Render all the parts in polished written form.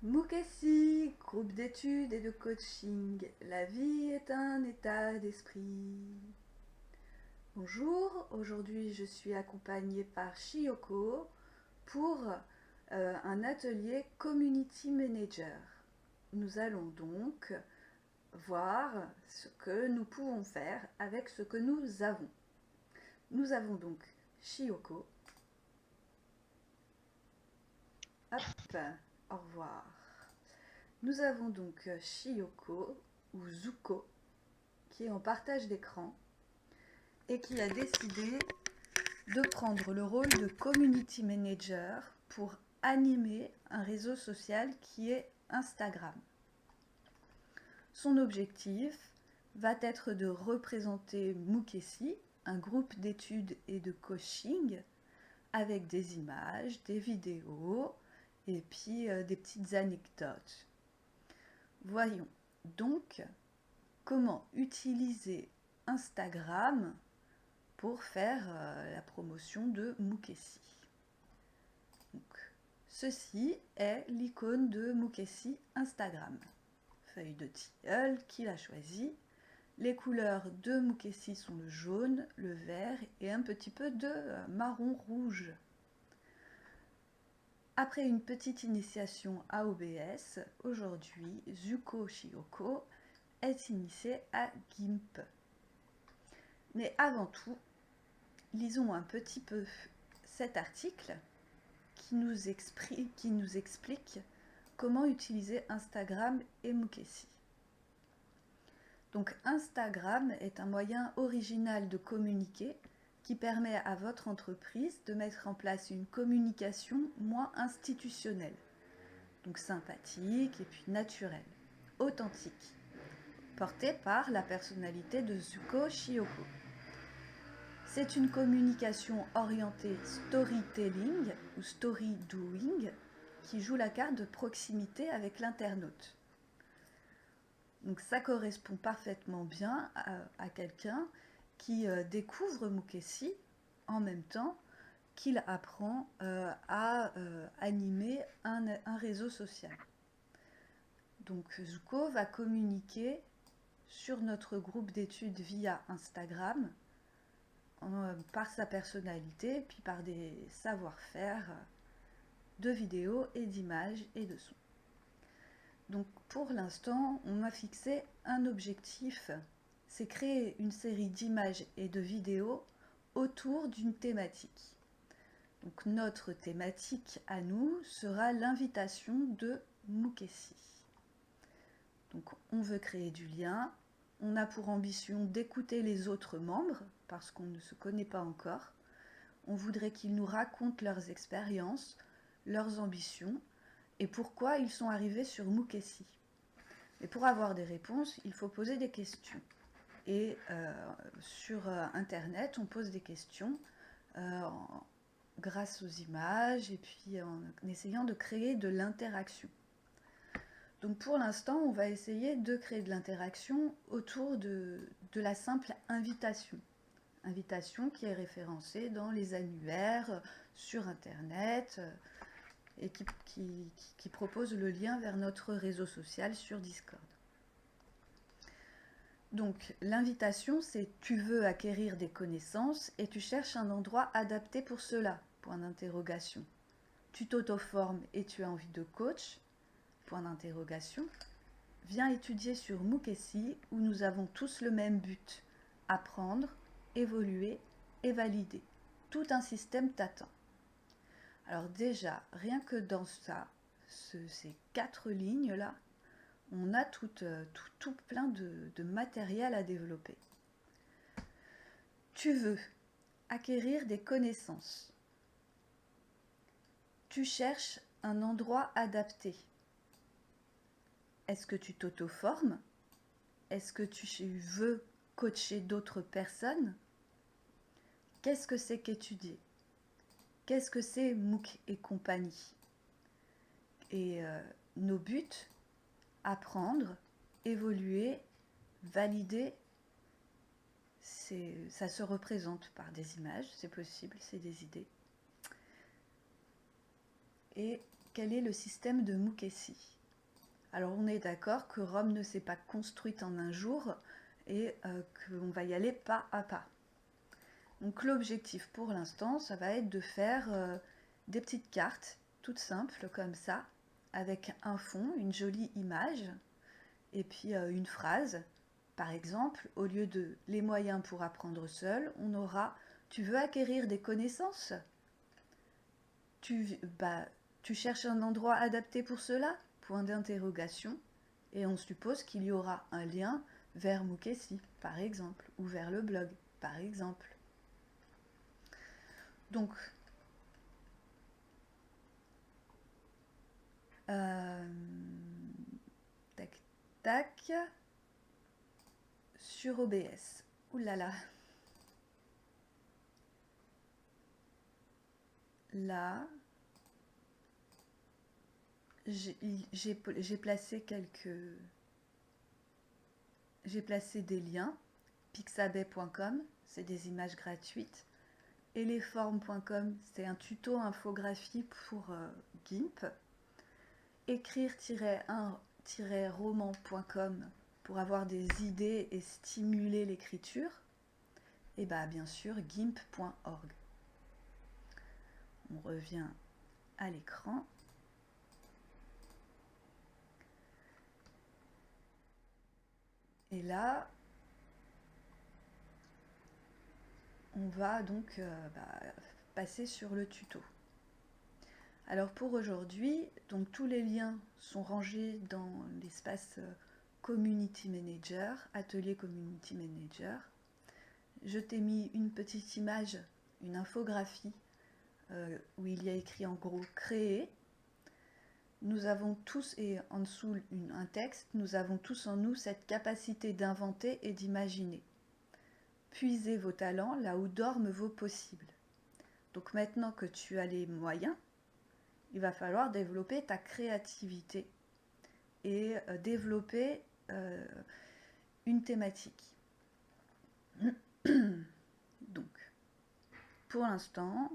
Mukassi, groupe d'études et de coaching. La vie est un état d'esprit. Bonjour, aujourd'hui je suis accompagnée par Shiyoko pour un atelier Community Manager. Nous allons donc voir ce que nous pouvons faire avec ce que nous avons. Nous avons donc Shiyoko. Hop, au revoir. Nous avons donc Shiyoko, ou Zuko, qui est en partage d'écran et qui a décidé de prendre le rôle de community manager pour animer un réseau social qui est Instagram. Son objectif va être de représenter Mukassi, un groupe d'études et de coaching, avec des images, des vidéos et puis des petites anecdotes. Voyons donc comment utiliser Instagram pour faire la promotion de Mukassi. Donc, ceci est l'icône de Mukassi Instagram. Feuille de tilleul qu'il a choisi. Les couleurs de Mukassi sont le jaune, le vert et un petit peu de marron rouge. Après une petite initiation à OBS, aujourd'hui, Zuko Shiyoko est initiée à GIMP. Mais avant tout, lisons un petit peu cet article qui nous explique comment utiliser Instagram et Mukassi. Donc Instagram est un moyen original de communiquer qui permet à votre entreprise de mettre en place une communication moins institutionnelle. Donc sympathique et puis naturelle, authentique, portée par la personnalité de Zuko Shiyoko. C'est une communication orientée storytelling ou story doing qui joue la carte de proximité avec l'internaute. Donc ça correspond parfaitement bien à quelqu'un qui découvre Mukassi en même temps qu'il apprend à animer un réseau social. Donc Zuko va communiquer sur notre groupe d'études via Instagram par sa personnalité, puis par des savoir-faire de vidéos et d'images et de sons. Donc pour l'instant, on m'a fixé un objectif, c'est créer une série d'images et de vidéos autour d'une thématique. Donc notre thématique à nous sera l'invitation de Mukassi. Donc on veut créer du lien, on a pour ambition d'écouter les autres membres, parce qu'on ne se connaît pas encore. On voudrait qu'ils nous racontent leurs expériences, leurs ambitions, et pourquoi ils sont arrivés sur Mukassi. Et pour avoir des réponses, il faut poser des questions. Et sur Internet, on pose des questions grâce aux images et puis en essayant de créer de l'interaction. Donc pour l'instant, on va essayer de créer de l'interaction autour de la simple invitation. Invitation qui est référencée dans les annuaires, sur Internet, et qui propose le lien vers notre réseau social sur Discord. Donc l'invitation, c'est tu veux acquérir des connaissances et tu cherches un endroit adapté pour cela, point d'interrogation. Tu t'auto-formes et tu as envie de coach, point d'interrogation. Viens étudier sur Mukassi où nous avons tous le même but, apprendre, évoluer et valider. Tout un système t'attend. Alors déjà, rien que dans ça, ces 4 lignes-là, on a tout plein de matériel à développer. Tu veux acquérir des connaissances. Tu cherches un endroit adapté. Est-ce que tu t'auto-formes? Est-ce que tu veux coacher d'autres personnes? Qu'est-ce que c'est qu'étudier? Qu'est-ce que c'est MOOC et compagnie? Et nos buts, apprendre, évoluer, valider, ça se représente par des images, c'est possible, c'est des idées. Et quel est le système de Mukesi. Alors on est d'accord que Rome ne s'est pas construite en un jour et qu'on va y aller pas à pas. Donc l'objectif pour l'instant, ça va être de faire des petites cartes toutes simples comme ça, avec un fond, une jolie image, et puis une phrase. Par exemple, au lieu de « les moyens pour apprendre seul », on aura « tu veux acquérir des connaissances ? Tu cherches un endroit adapté pour cela ? » Point d'interrogation. Et on suppose qu'il y aura un lien vers Mukesi, par exemple, ou vers le blog, par exemple. Donc, tac, tac, sur OBS. Ouh là là. Là, j'ai placé des liens. Pixabay.com, c'est des images gratuites. Eleform.com, c'est un tuto infographie pour GIMP. Écrire-1-roman.com pour avoir des idées et stimuler l'écriture. Et bien sûr, gimp.org. On revient à l'écran. Et là, on va donc passer sur le tuto. Alors pour aujourd'hui, donc tous les liens sont rangés dans l'espace Community Manager, Atelier Community Manager. Je t'ai mis une petite image, une infographie où il y a écrit en gros « Créer ». Nous avons tous, et en dessous un texte, nous avons tous en nous cette capacité d'inventer et d'imaginer. Puisez vos talents là où dorment vos possibles. Donc maintenant que tu as les moyens, il va falloir développer ta créativité et développer une thématique. Donc, pour l'instant,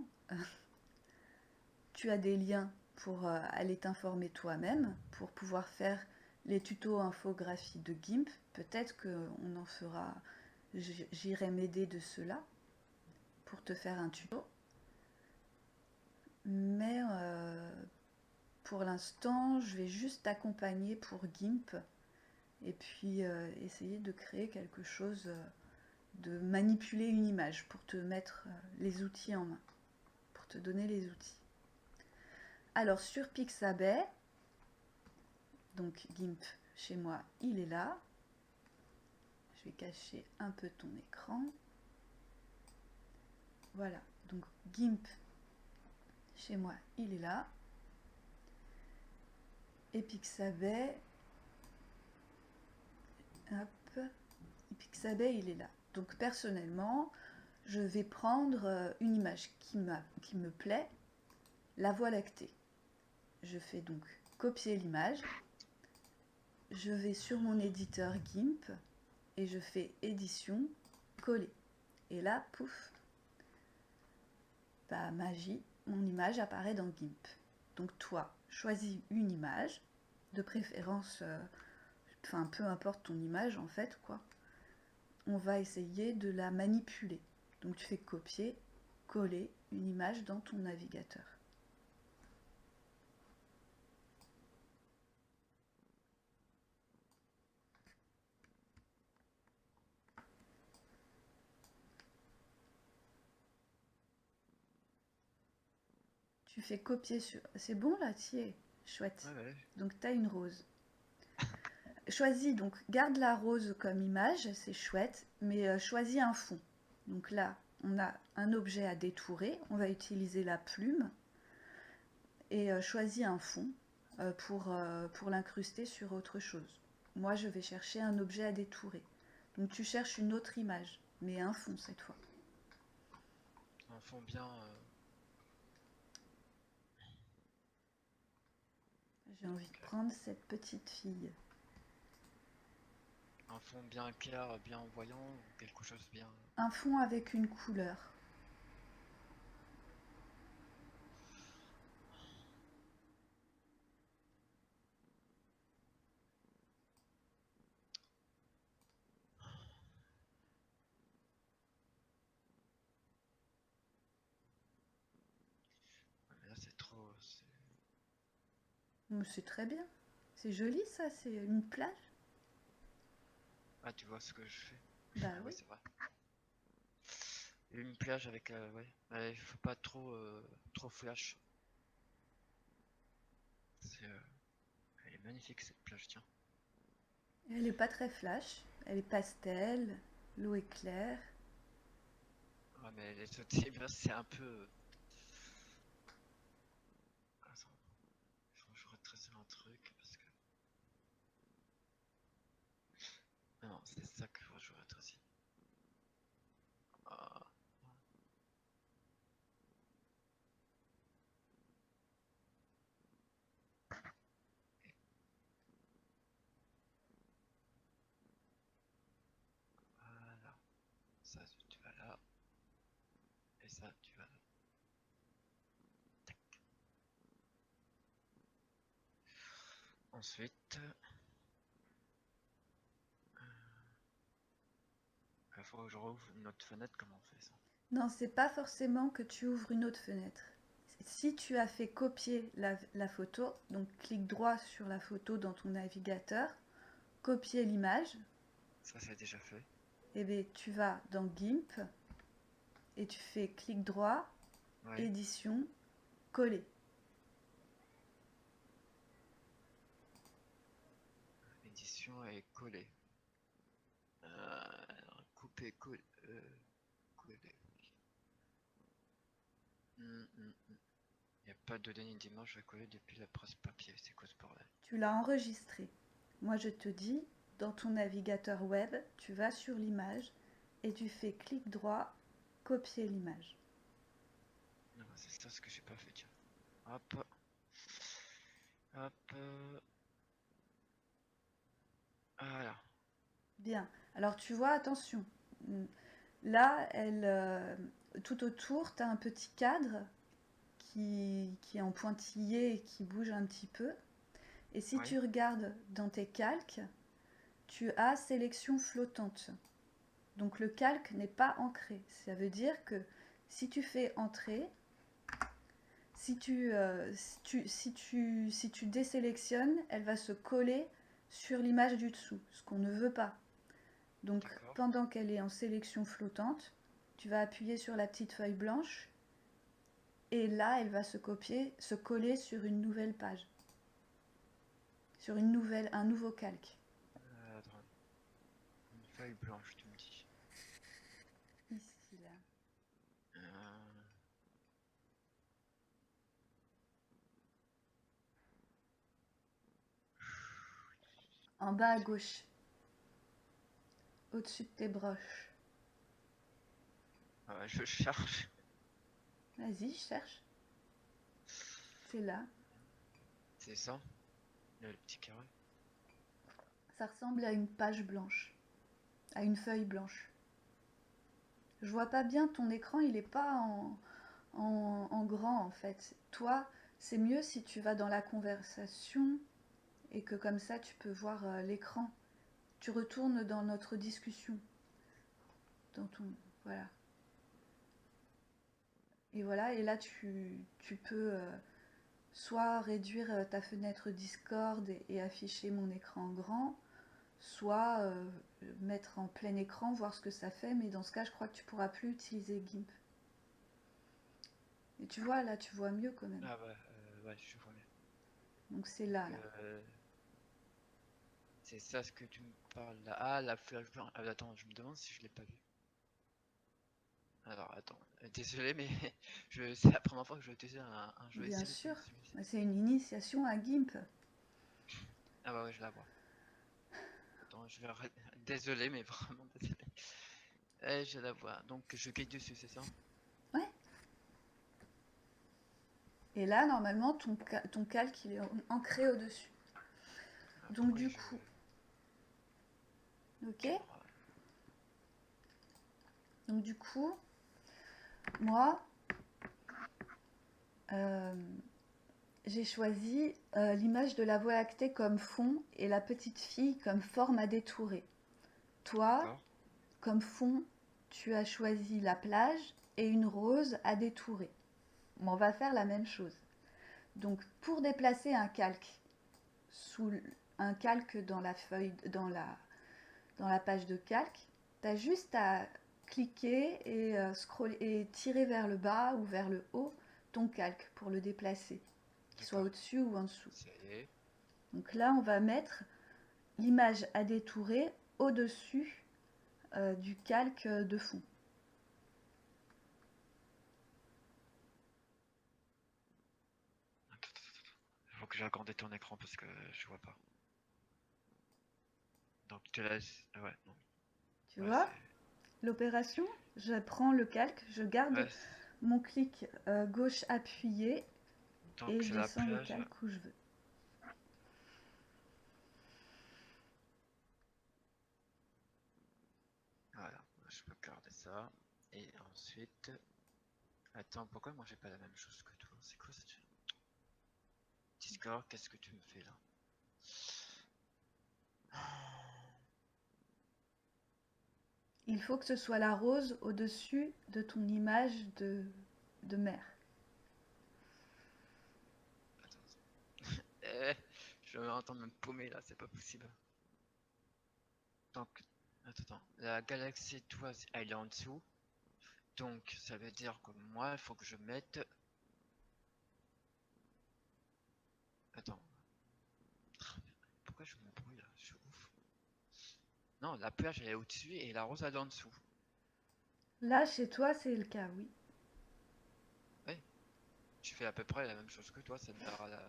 tu as des liens pour aller t'informer toi-même, pour pouvoir faire les tutos infographie de GIMP. Peut-être qu'on en fera, j'irai m'aider de cela pour te faire un tuto. Mais pour l'instant, je vais juste t'accompagner pour GIMP et puis essayer de créer quelque chose, de manipuler une image pour te mettre les outils en main, pour te donner les outils. Alors sur Pixabay, donc GIMP chez moi, il est là. Je vais cacher un peu ton écran. Voilà, donc GIMP chez moi, il est là. Et Pixabay, hop, Pixabay, il est là. Donc personnellement, je vais prendre une image qui me plaît, la Voie lactée. Je fais donc copier l'image, je vais sur mon éditeur GIMP et je fais édition, coller. Et là, pouf, magie, mon image apparaît dans GIMP. Donc toi, choisis une image, de préférence, peu importe ton image en fait, quoi. On va essayer de la manipuler. Donc tu fais copier, coller une image dans ton navigateur. Tu fais copier sur... C'est bon là, tiens, chouette. Ouais. Donc tu as une rose. Choisis, donc garde la rose comme image, c'est chouette, mais choisis un fond. Donc là, on a un objet à détourer, on va utiliser la plume et choisis un fond pour l'incruster sur autre chose. Moi, je vais chercher un objet à détourer. Donc tu cherches une autre image, mais un fond cette fois. Un fond bien... J'ai envie de prendre cette petite fille. Un fond bien clair, bien voyant, ou quelque chose bien... Un fond avec une couleur. C'est très bien. C'est joli ça, c'est une plage. Ah, tu vois ce que je fais? Bah Ah oui. ouais, c'est vrai. Une plage avec, ouais. Ouais, il faut pas trop flash. Elle est magnifique cette plage, tiens. Elle est pas très flash, elle est pastel, l'eau est claire. Ouais, mais les autres, eh bien, c'est un peu. Attends, faut que je retrace un truc parce que. Ah non, c'est ça que faut que je retrace. Ah, voilà. Ça, tu vas là. Et ça, tu vas là. Ensuite, il faut que je rouvre une autre fenêtre. Comment on fait ça? Non, c'est pas forcément que tu ouvres une autre fenêtre. Si tu as fait copier la photo, donc clique droit sur la photo dans ton navigateur, copier l'image, Ça, c'est déjà fait. et bien tu vas dans GIMP et tu fais clic droit, Ouais. édition, coller. Édition et coller. Couper, coller. Coller. Il n'y a pas de données d'image à coller depuis la presse papier. C'est quoi ce bordel? Tu l'as enregistré. Moi je te dis, dans ton navigateur web, tu vas sur l'image et tu fais clic droit, copier l'image. Non, c'est ça ce que j'ai pas fait, tiens. Hop. Hop. Voilà. Bien. Alors tu vois, attention. Là, tout autour, tu as un petit cadre qui est en pointillé et qui bouge un petit peu. Et si Ouais. tu regardes dans tes calques, tu as sélection flottante. Donc le calque n'est pas ancré. Ça veut dire que si tu fais entrer, si tu désélectionnes, elle va se coller sur l'image du dessous, ce qu'on ne veut pas. Donc D'accord. pendant qu'elle est en sélection flottante, tu vas appuyer sur la petite feuille blanche et là elle va se coller sur une nouvelle page, sur un nouveau calque. Attends. Une feuille blanche, tu me dis. Ici là. Euh, En bas à gauche, au-dessus de tes broches. je cherche. Vas-y, cherche. C'est là. C'est ça. Le petit carré. Ça ressemble à une page blanche, à une feuille blanche. Je vois pas bien ton écran, il est pas en grand en fait. Toi, c'est mieux si tu vas dans la conversation et que comme ça tu peux voir l'écran. Tu retournes dans notre discussion. Dans ton. Voilà. Et voilà, et là tu peux soit réduire ta fenêtre Discord et afficher mon écran grand, soit mettre en plein écran, voir ce que ça fait, mais dans ce cas je crois que tu pourras plus utiliser GIMP. Et tu vois, là tu vois mieux quand même. Ah ouais, je vois bien. Donc c'est Donc, là, là. c'est ça ce que tu me parles là. Ah, la flash blanche. Ah, attends, je me demande si je l'ai pas vu. Alors, attends. Désolé, mais c'est la première fois que je vais utiliser un Bien logiciel sûr, comme celui-ci. c'est une initiation à GIMP. Ah bah ouais, je la vois. Attends, je vais arrêter. Désolé, mais vraiment désolé. Je la vois. Donc, je clique dessus, c'est ça? Ouais. Et là, normalement, ton calque, il est ancré au-dessus. Ah, Donc pourquoi du je... coup, ok. Cadre. Donc du coup, moi, euh, j'ai choisi l'image de la Voie lactée comme fond et la petite fille comme forme à détourer. Toi, D'accord. comme fond, tu as choisi la plage et une rose à détourer. On va faire la même chose. Donc pour déplacer un calque sous un calque dans la feuille, dans la page de calque, tu as juste à cliquer et, scroller, et tirer vers le bas ou vers le haut ton calque pour le déplacer, qu'il soit D'accord. au-dessus ou en dessous. Ça y est. Donc là, on va mettre l'image à détourer au-dessus du calque de fond. Il faut que j'agrandisse ton écran parce que je vois pas. Donc tu laisses. Ouais, non. Tu Ouais, vois l'opération? Je prends le calque, je garde ouais, mon clic gauche appuyé donc et je c'est la descends le plage. calque où je veux. Voilà, je peux garder ça. Et ensuite. Attends, pourquoi moi j'ai pas la même chose que toi? C'est quoi cette. Discord, qu'est-ce que tu me fais là? Il faut que ce soit la rose au-dessus de ton image de mer. Attends. Eh, je vais entendre me paumer là, c'est pas possible. Donc, attends, la galaxie toise elle est en dessous. Donc, ça veut dire que moi, il faut que je mette. Attends, pourquoi je m'embrouille là? Je suis ouf. Non, la plage elle est au-dessus et la rose elle est en dessous. Là, chez toi, c'est le cas, oui. Ouais, je fais à peu près la même chose que toi, ça me dira la.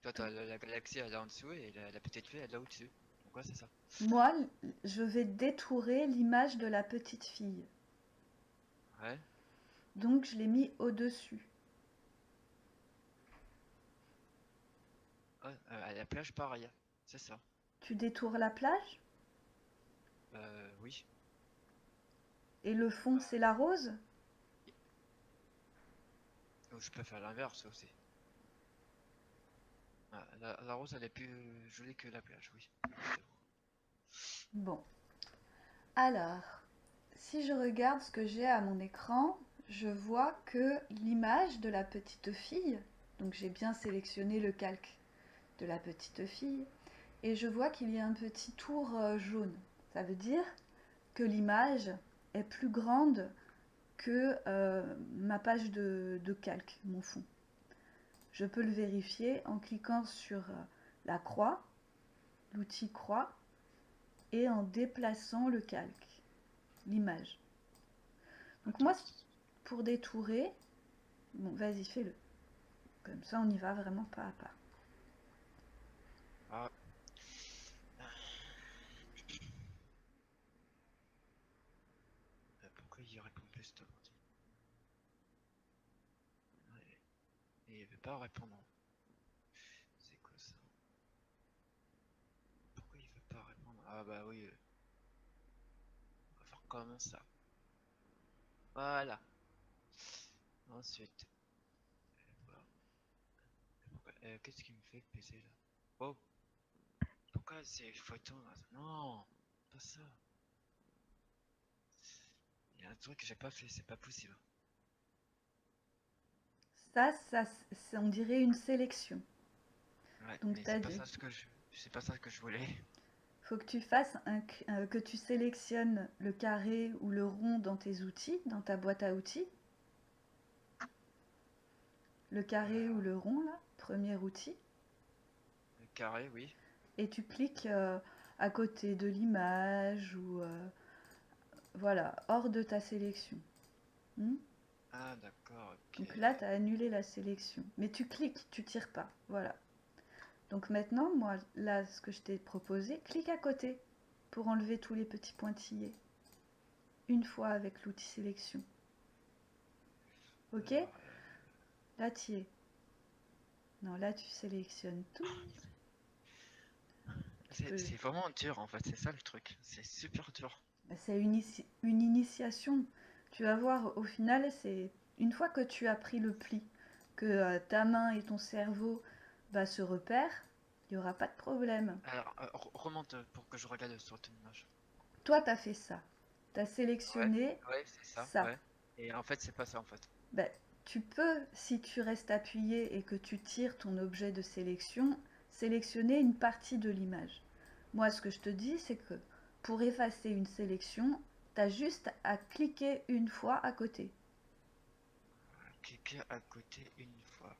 Toi, t'as la galaxie elle est en dessous et la petite fille elle est au-dessus. Donc, ouais, c'est ça. Moi, je vais détourer l'image de la petite fille. Ouais, Donc, je l'ai mis au-dessus. ouais, à la plage pareil, c'est ça. Tu détours la plage Oui. et le fond, c'est la rose. Ou je peux faire l'inverse aussi. Ah, la rose elle est plus jolie que la plage, oui. Bon. Alors, si je regarde ce que j'ai à mon écran, je vois que l'image de la petite fille, donc j'ai bien sélectionné le calque de la petite fille, et je vois qu'il y a un petit tour jaune. Ça veut dire que l'image est plus grande que ma page de calque, mon fond. Je peux le vérifier en cliquant sur la croix, l'outil croix, et en déplaçant le calque, l'image. Donc moi, Attends. pour détourer, bon, vas-y, fais-le. Comme ça, on y va vraiment pas à pas. Ah, pourquoi il répond plus cet ordi? Ouais. Et il veut pas répondre. C'est quoi ça? Pourquoi il veut pas répondre? Ah bah oui. On va faire comme ça. Voilà. Ensuite. Voilà. Qu'est-ce qui me fait PC là? Oh, pourquoi ces photos là? Non, pas ça. Il y a un truc que j'ai pas fait, c'est pas possible. Ça, on dirait une sélection. Ouais, Donc mais t'as c'est pas dit, ça ce que c'est pas ça que je voulais. faut que tu fasses que tu sélectionnes le carré ou le rond dans tes outils, dans ta boîte à outils. Le carré ou Alors, le rond là, premier outil. le carré, oui. Et tu cliques à côté de l'image ou voilà, hors de ta sélection. Hmm. Ah d'accord, ok. Donc là, tu as annulé la sélection. Mais tu cliques, tu tires pas. Voilà. Donc maintenant, moi, là, ce que je t'ai proposé, clique à côté pour enlever tous les petits pointillés. Une fois avec l'outil sélection. Ok? Alors, Là, tu y es. Non, là, tu sélectionnes tout. Tu peux... c'est vraiment dur en fait, c'est ça le truc. C'est super dur. C'est une initiation. Tu vas voir, au final, c'est une fois que tu as pris le pli, que ta main et ton cerveau se repèrent, il n'y aura pas de problème. Alors, remonte pour que je regarde sur ton image. Toi, tu as fait ça. Tu as Ouais, sélectionné ouais, c'est ça, ça. ouais. Et en fait, c'est pas ça en fait. Ben, tu peux, si tu restes appuyé et que tu tires ton objet de sélection, sélectionner une partie de l'image. Moi, ce que je te dis, c'est que pour effacer une sélection, tu as juste à cliquer une fois à côté. Cliquer à côté une fois.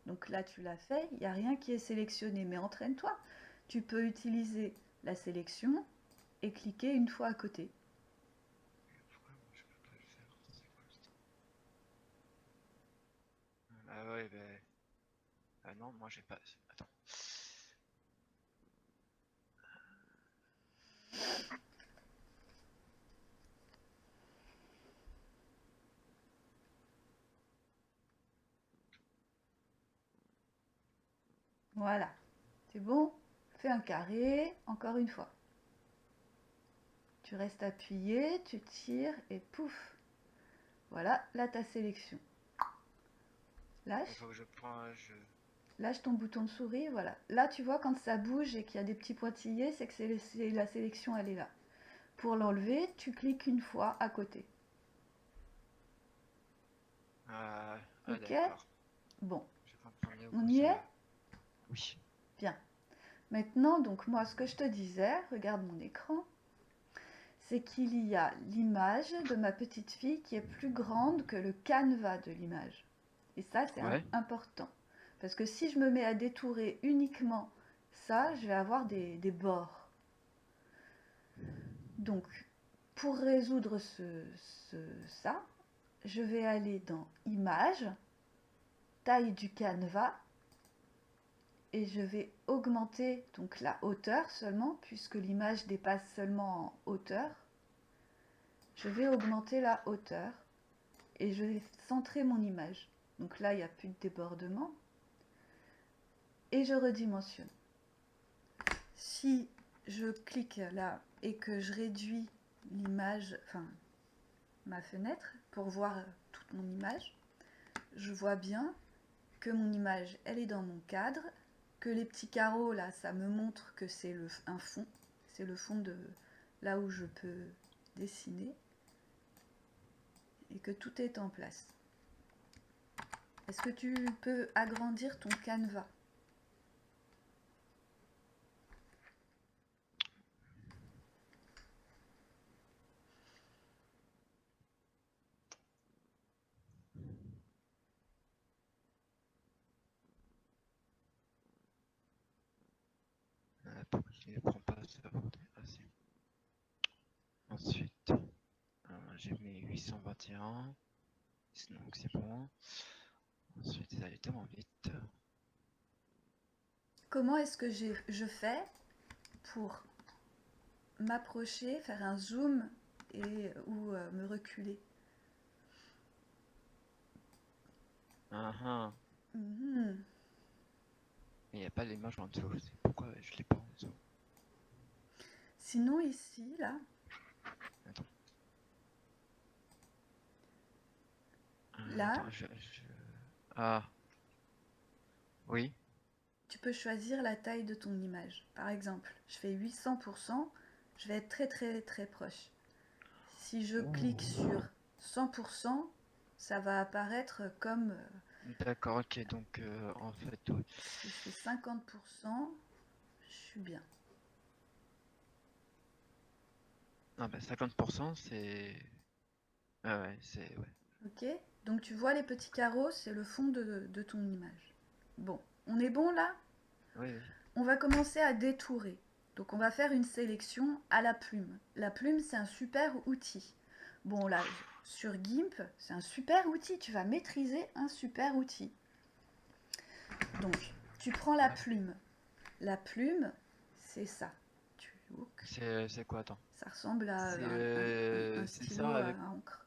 Donc là, tu l'as fait, il n'y a rien qui est sélectionné, mais entraîne-toi. Tu peux utiliser la sélection et cliquer une fois à côté. Pourquoi moi je peux pas le faire? C'est quoi ça? Ah ouais, ben. Ah non, moi j'ai pas. Attends. Voilà, c'est bon. Fais un carré, encore une fois. Tu restes appuyé, tu tires et pouf. Voilà, là ta sélection. Il Lâche, faut que je prends. lâche ton bouton de souris, voilà. Là tu vois quand ça bouge et qu'il y a des petits pointillés, c'est que la sélection elle est là. Pour l'enlever, tu cliques une fois à côté. Ah, Ok? d'accord. Bon, Je comprends mieux on où y ça. est? Oui. Bien. Maintenant, donc moi, ce que je te disais, regarde mon écran, c'est qu'il y a l'image de ma petite fille qui est plus grande que le canevas de l'image. Et ça, c'est Ouais. important. Parce que si je me mets à détourer uniquement ça, je vais avoir des bords. Donc, pour résoudre ça, je vais aller dans Images, taille du canevas, et je vais augmenter donc la hauteur seulement, puisque l'image dépasse seulement en hauteur. Je vais augmenter la hauteur et je vais centrer mon image. Donc là, il n'y a plus de débordement. Et je redimensionne. Si je clique là et que je réduis l'image, enfin ma fenêtre, pour voir toute mon image, je vois bien que mon image, elle est dans mon cadre, que les petits carreaux là, ça me montre que c'est un fond. C'est le fond de là où je peux dessiner. Et que tout est en place. Est-ce que tu peux agrandir ton canevas? Attends, je ne prends pas ça. Ah, si. Ensuite, j'ai mis 821. Donc c'est bon. Ensuite, ça allait tellement vite. Comment est-ce que je fais pour m'approcher, faire un zoom ou me reculer? Ah, Mhm. il n'y a pas l'image en dessous. C'est pourquoi je l'ai pas en dessous. Sinon ici, là, Attends. là, Attends, Ah, oui. tu peux choisir la taille de ton image. Par exemple, je fais 800%, je vais être très très très proche. Si je clique sur 100%, ça va apparaître comme D'accord, ok. Donc, en fait, oui. si je fais 50%, je suis bien. Ah, bah 50%, c'est. Ah ouais, c'est. Ouais. Ok? Donc tu vois les petits carreaux, c'est le fond de ton image. Bon, on est bon là? Oui, oui. On va commencer à détourer. Donc on va faire une sélection à la plume. La plume, c'est un super outil. Bon là, sur GIMP, c'est un super outil. Tu vas maîtriser un super outil. Donc, tu prends la Ouais. plume. La plume, c'est ça. C'est quoi, attends? Ça ressemble à un C'est stylo ça à avec encre.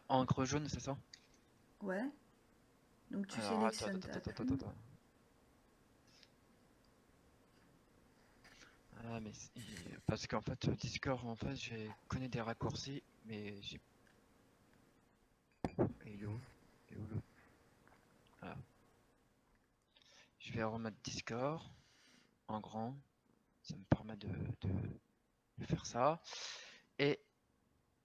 encre jaune, c'est ça? Ouais. Donc tu Alors, attends, sélectionnes attends, ta attends, attends, attends, plume. attends. Ah, mais parce qu'en fait, Discord, en fait, j'ai connais des raccourcis, mais j'ai. Et il est où? Il est où l'autre? Ah. Je vais remettre Discord en grand. Ça me permet de faire ça. Et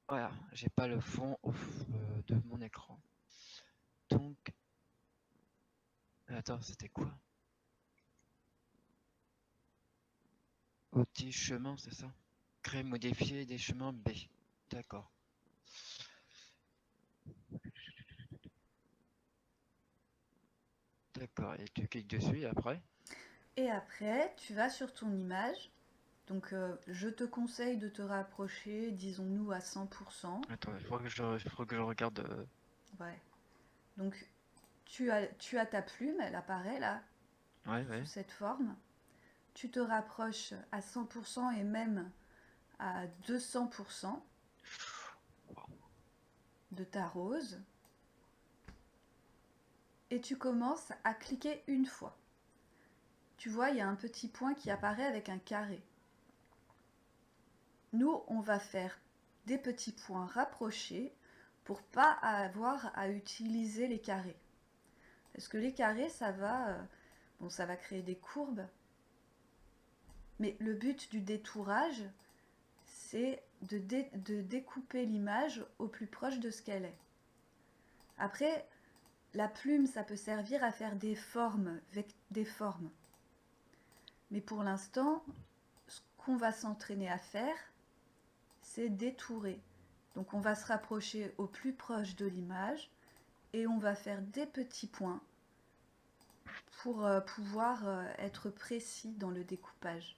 Voilà, j'ai pas le fond de mon écran. Donc, attends, c'était quoi? Outils chemin, c'est ça? Créer, modifier des chemins B. D'accord. D'accord, et tu cliques dessus et après? Et après, tu vas sur ton image. Donc, je te conseille de te rapprocher, disons-nous, à 100%. Attends, il faut que je regarde. Ouais. Donc, tu as ta plume, elle apparaît là, Ouais, sous ouais. cette forme. Tu te rapproches à 100% et même à 200% de ta rose. Et tu commences à cliquer une fois. Tu vois, il y a un petit point qui apparaît avec un carré. Nous, on va faire des petits points rapprochés pour pas avoir à utiliser les carrés. Parce que les carrés, ça va créer des courbes. Mais le but du détourage, c'est de découper l'image au plus proche de ce qu'elle est. Après, la plume, ça peut servir à faire des formes. Mais pour l'instant, ce qu'on va s'entraîner à faire, c'est détourer. Donc on va se rapprocher au plus proche de l'image et on va faire des petits points pour pouvoir être précis dans le découpage.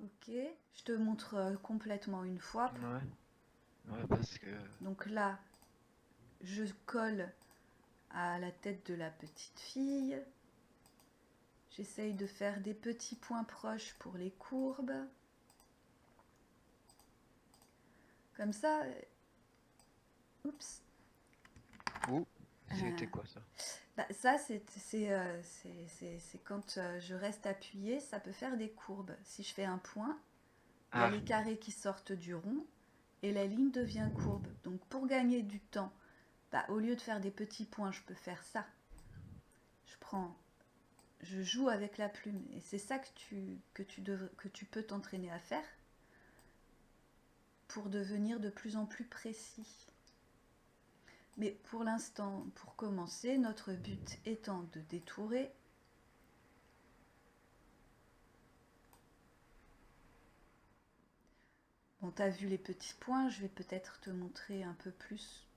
Ok, je te montre complètement une fois. Ouais, ouais, parce que. Donc là, je colle à la tête de la petite fille. J'essaye de faire des petits points proches pour les courbes. Comme ça, oups. Ouh, Euh, c'était quoi ça? Bah, ça, c'est quand je reste appuyée, ça peut faire des courbes. Si je fais un point, il y a Ah, les carrés qui sortent du rond et la ligne devient courbe. Donc pour gagner du temps, bah, au lieu de faire des petits points, je peux faire ça. Je joue avec la plume et c'est ça que tu peux t'entraîner à faire pour devenir de plus en plus précis. Mais pour l'instant, pour commencer, notre but étant de détourer. Bon, t'as vu les petits points, je vais peut-être te montrer un peu plus.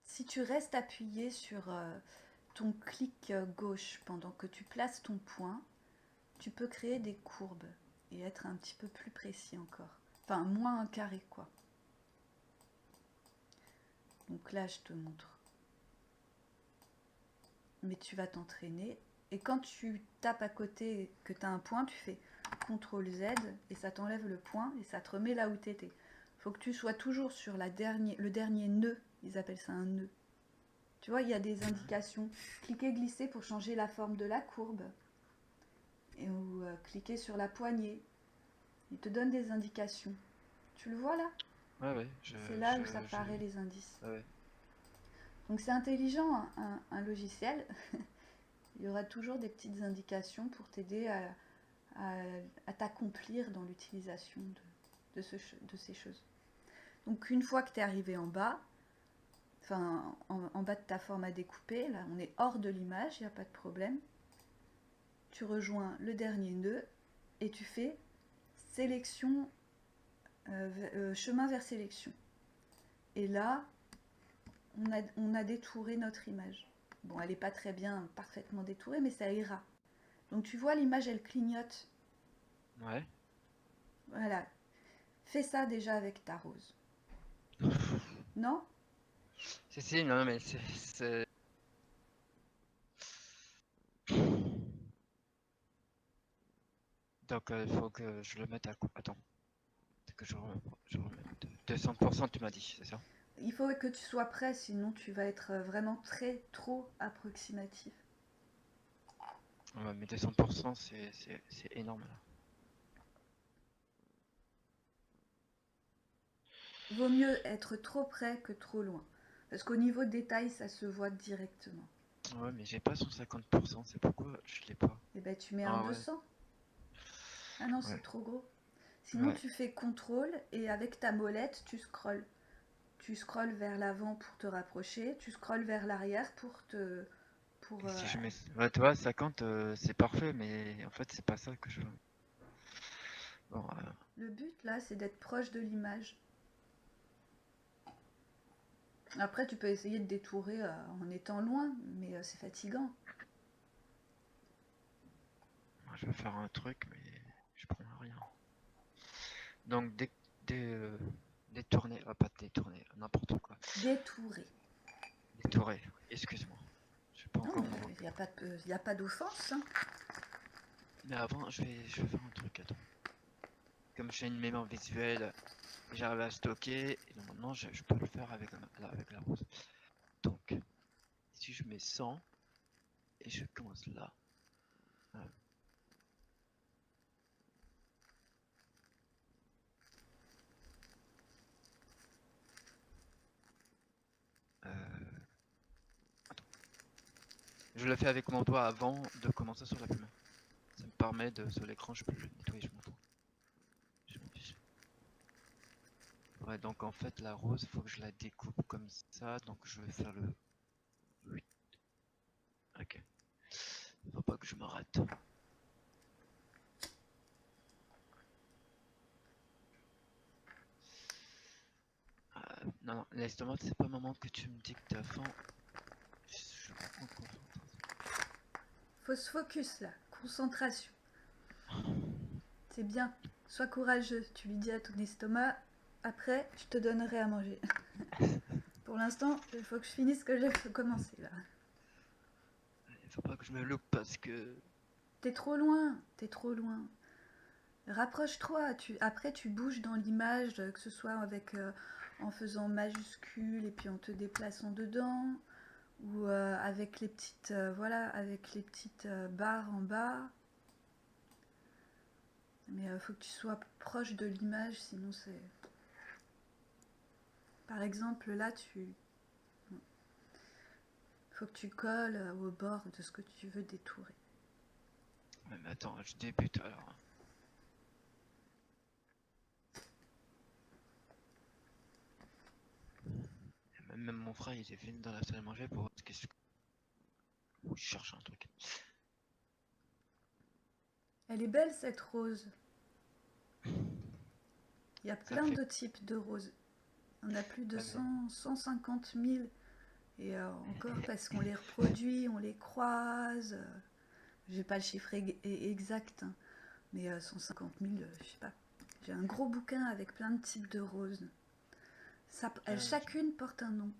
Si tu restes appuyé sur ton clic gauche pendant que tu places ton point, tu peux créer des courbes et être un petit peu plus précis encore. Enfin, moins un carré, quoi. Donc là, je te montre. Mais tu vas t'entraîner. Et quand tu tapes à côté, que tu as un point, tu fais CTRL Z et ça t'enlève le point et ça te remet là où tu étais. Il faut que tu sois toujours sur le dernier nœud. Ils appellent ça un nœud. Tu vois, il y a des indications. Cliquez, glisser pour changer la forme de la courbe. Ou cliquez sur la poignée. Il te donne des indications. Tu le vois là? ouais, ouais, C'est là où ça paraît les indices. Ouais. Donc c'est intelligent, hein, un logiciel. Il y aura toujours des petites indications pour t'aider à t'accomplir dans l'utilisation de ces choses. Donc une fois que tu es arrivé en bas, enfin en bas de ta forme à découper, là on est hors de l'image, il n'y a pas de problème. Tu rejoins le dernier nœud et tu fais sélection, chemin vers sélection. Et là, on a détouré notre image. Bon, elle n'est pas très bien parfaitement détourée, mais ça ira. Donc tu vois, l'image, elle clignote. Ouais. Voilà. Fais ça déjà avec ta rose. Non? Si, non, mais c'est. Donc, il faut que je le mette à quoi? Attends. Que je remette. 200%, tu m'as dit, c'est ça? Il faut que tu sois prêt, sinon tu vas être vraiment trop approximatif. Ouais, mais 200%, c'est énorme là. Vaut mieux être trop près que trop loin. Parce qu'au niveau de détail, ça se voit directement. Ouais, mais j'ai pas 150%, c'est pourquoi je l'ai pas. Et ben tu mets un Ah ouais. 200. Ah non, Ouais, c'est trop gros. Sinon, ouais. tu fais contrôle et avec ta molette, tu scrolles. Tu scrolles vers l'avant pour te rapprocher, tu scrolles vers l'arrière pour te... Pour, Et si je mets... Ouais, tu vois, 50, c'est parfait, mais en fait, c'est pas ça que je veux. Bon, Le but, là, c'est d'être proche de l'image. Après, tu peux essayer de détourer en étant loin, mais c'est fatigant. je vais faire un truc, mais je prends rien. Donc, détourner, pas détourner, n'importe quoi. Détourer. Détourer, excuse-moi. Je sais pas Non, encore mon mais il n'y a pas, y a pas d'offense, hein. Mais avant, je vais faire un truc, attends. Comme j'ai une mémoire visuelle, j'arrive à stocker, et donc maintenant, je peux le faire avec avec la rose. Donc, si je mets 100, et je commence là. euh, euh, je le fais avec mon doigt avant de commencer sur la plume. Ça me permet de, sur l'écran, je peux le nettoyer, je m'en fous. Je m'en fiche. Ouais, donc en fait, la rose, faut que je la découpe comme ça, donc je vais faire le 8. Ok. Faut pas que je me rate. Non, non, laisse tomber, c'est pas le moment que tu me dis que t'as faim. Je prends concentration. Faut se focus, là. Concentration. C'est bien. Sois courageux. Tu lui dis à ton estomac, après, je te donnerai à manger. Pour l'instant, il faut que je finisse ce que j'ai commencé, là. Faut pas que je me loupe parce que... T'es trop loin. T'es trop loin. Rapproche-toi, après tu bouges dans l'image, que ce soit avec, en faisant majuscule et puis en te déplaçant dedans, ou avec les petites, voilà, avec les petites barres en bas. Mais il faut que tu sois proche de l'image, sinon c'est... Par exemple, là, faut que tu colles au bord de ce que tu veux détourer. Mais attends, je débute alors. Même mon frère, il est venu dans la salle à manger pour... Qu'est-ce que... Je cherche un truc. Elle est belle cette rose. Il y a Ça plein fait... de types de roses. On a plus de Ouais, 150 000. Et encore parce qu'on les reproduit, on les croise. J'ai pas le chiffre exact, hein, mais 150 000, je sais pas. J'ai un gros bouquin avec plein de types de roses. euh, Chacune porte un nom.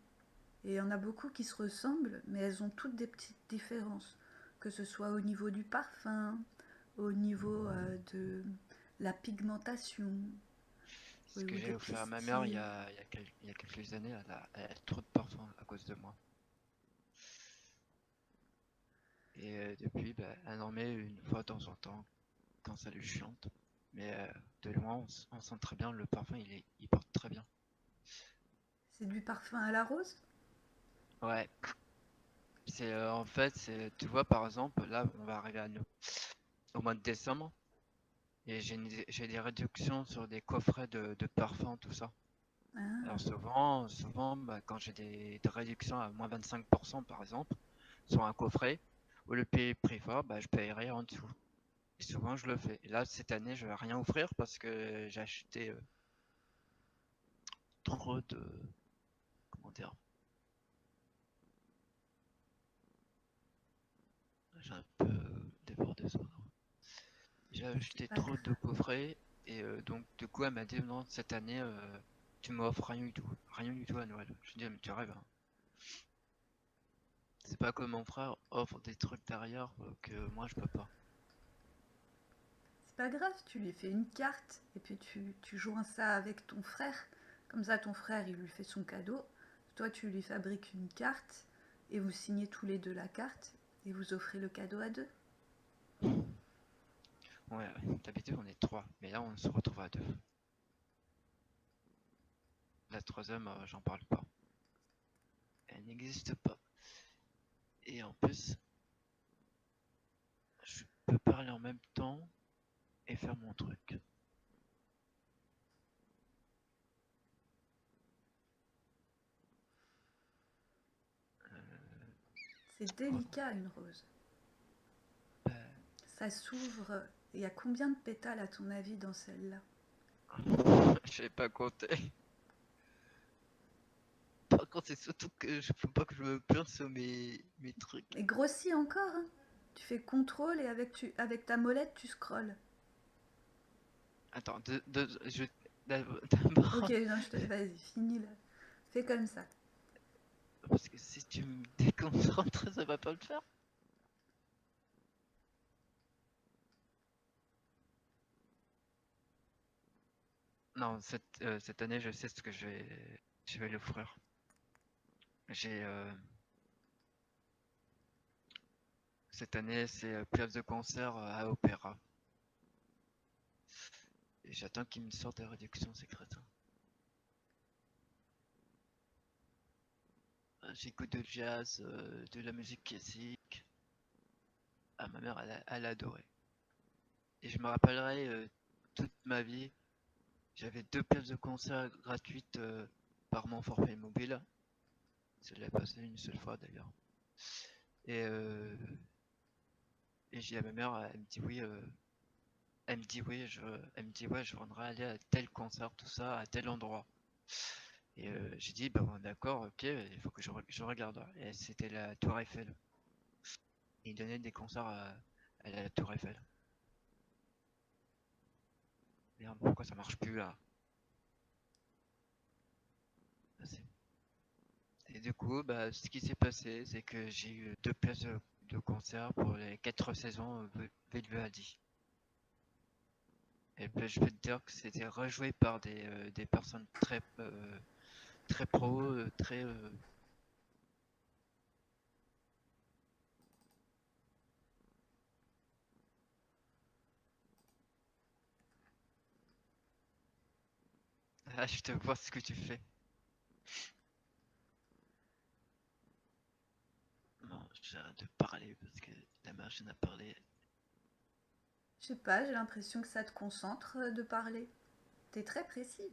Et il y en a beaucoup qui se ressemblent, mais elles ont toutes des petites différences. Que ce soit au niveau du parfum, au niveau de la pigmentation, au ce que niveau j'ai des offert à ma mère pistils. il y a quelques années, elle a trop de parfum à cause de moi. Et depuis, bah, elle en met une fois de temps en temps, quand ça lui chante. Mais de loin, on sent très bien le parfum, il porte très bien. C'est du parfum à la rose. Ouais, c'est en fait, c'est, tu vois, par exemple, là, on va arriver à nous, au mois de décembre, et j'ai des réductions sur des coffrets de parfums, tout ça. Alors Ah, souvent bah, quand j'ai des réductions à moins 25% par exemple, sur un coffret, au lieu de payer prix fort, bah, je paierai en dessous. Et souvent je le fais. Et là, cette année, je vais rien offrir parce que j'ai acheté trop de... Comment dire? J'ai un peu débordé ça. J'ai c'est acheté pas trop de grave. coffrets et donc du coup, elle m'a dit non, cette année, tu m'offres rien du tout. Rien du tout à Noël. Je dis, mais tu rêves, hein. C'est pas comme mon frère offre des trucs derrière que moi je peux pas. C'est pas grave, tu lui fais une carte et puis tu joins ça avec ton frère. Comme ça, ton frère, il lui fait son cadeau. Toi, tu lui fabriques une carte et vous signez tous les deux la carte et vous offrez le cadeau à deux. Ouais, d'habitude on est trois, mais là on se retrouve à deux. La troisième, j'en parle pas. Elle n'existe pas. Et en plus, je peux parler en même temps et faire mon truc. C'est délicat une rose. Bah, Ça s'ouvre. Il y a combien de pétales à ton avis dans celle-là? je sais pas compter. Par contre, c'est surtout que je faut pas que je me plante sur mes trucs. Et grossis encore, hein. Tu fais contrôle et avec ta molette, tu scrolles. Attends, d'abord, Ok, non, vas-y, finis là. Fais comme ça. parce que si tu me déconcentres, ça va pas le faire. Non, cette année, je sais ce que je vais l'offrir. J'ai Cette année, c'est place de concert à Opéra. Et j'attends qu'il me sorte des réductions secrètes. J'écoute de jazz, de la musique classique. Ah, ma mère, elle a adoré. Et je me rappellerai toute ma vie, j'avais 2 places de concert gratuites par mon forfait mobile. Je l'ai passé une seule fois d'ailleurs. Et, euh, et j'ai dit à ma mère, elle me dit ouais, je voudrais aller à tel concert, tout ça, à tel endroit. Et j'ai dit, bah, d'accord, ok, il faut que je regarde. Et c'était la Tour Eiffel. Et il donnait des concerts à la Tour Eiffel. Merde, pourquoi ça marche plus là? Ah, et du coup, bah, ce qui s'est passé, c'est que j'ai eu 2 places de concert pour les 4 saisons Vivaldi. Et ben, je peux te dire que c'était rejoué par des personnes très pro, très. Ah, je te vois ce que tu fais. Non, j'arrête de parler parce que la machine à parler. Je sais pas, j'ai l'impression que ça te concentre de parler. T'es très précis.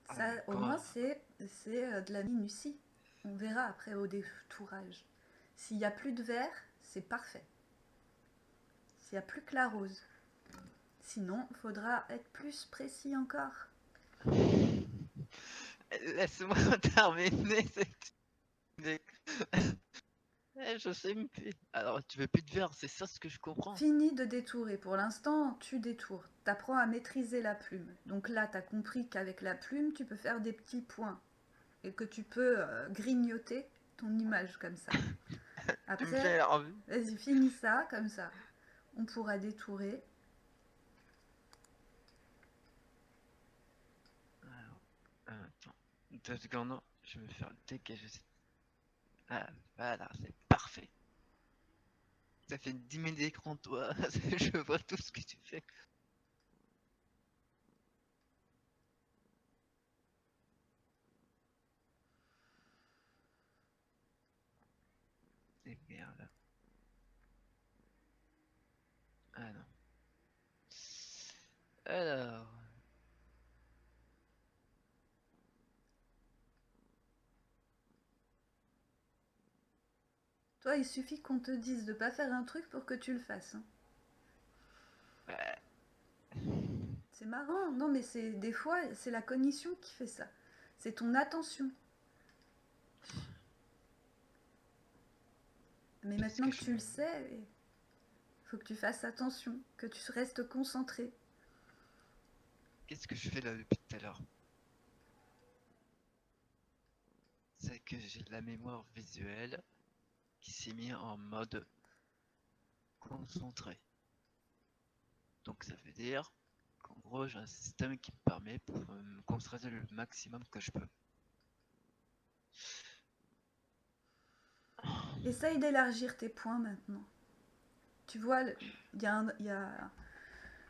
Ah, Ça, mais au moins, c'est de la minutie. On verra après au détourage. S'il n'y a plus de vert, c'est parfait. S'il n'y a plus que la rose. Sinon, il faudra être plus précis encore. Laisse-moi terminer cette. Je sais me faire. Alors, tu veux plus de verre, c'est ça ce que je comprends. Fini de détourer. Pour l'instant, tu détours. T'apprends à maîtriser la plume. Donc là, t'as compris qu'avec la plume, tu peux faire des petits points. Et que tu peux grignoter ton image comme ça. Tu me fais Après, envie. vas-y, finis ça comme ça. On pourra détourer. Alors, attends. 2 secondes, je vais me faire dégager. Ah, voilà, c'est parfait. Ça fait 10 000 d'écran, toi. Je vois tout ce que tu fais. Et merde. Ah non. Alors. Toi, il suffit qu'on te dise de pas faire un truc pour que tu le fasses. Hein. Ouais. C'est marrant, non mais c'est des fois c'est la cognition qui fait ça. C'est ton attention. Mais Qu'est-ce maintenant que que je. tu le sais, il faut que tu fasses attention, que tu restes concentré. Qu'est-ce que je fais là depuis tout à l'heure? C'est que j'ai la mémoire visuelle qui s'est mise en mode concentré. Donc ça veut dire qu'en gros j'ai un système qui me permet pour me concentrer le maximum que je peux. Essaye d'élargir tes points maintenant. Tu vois,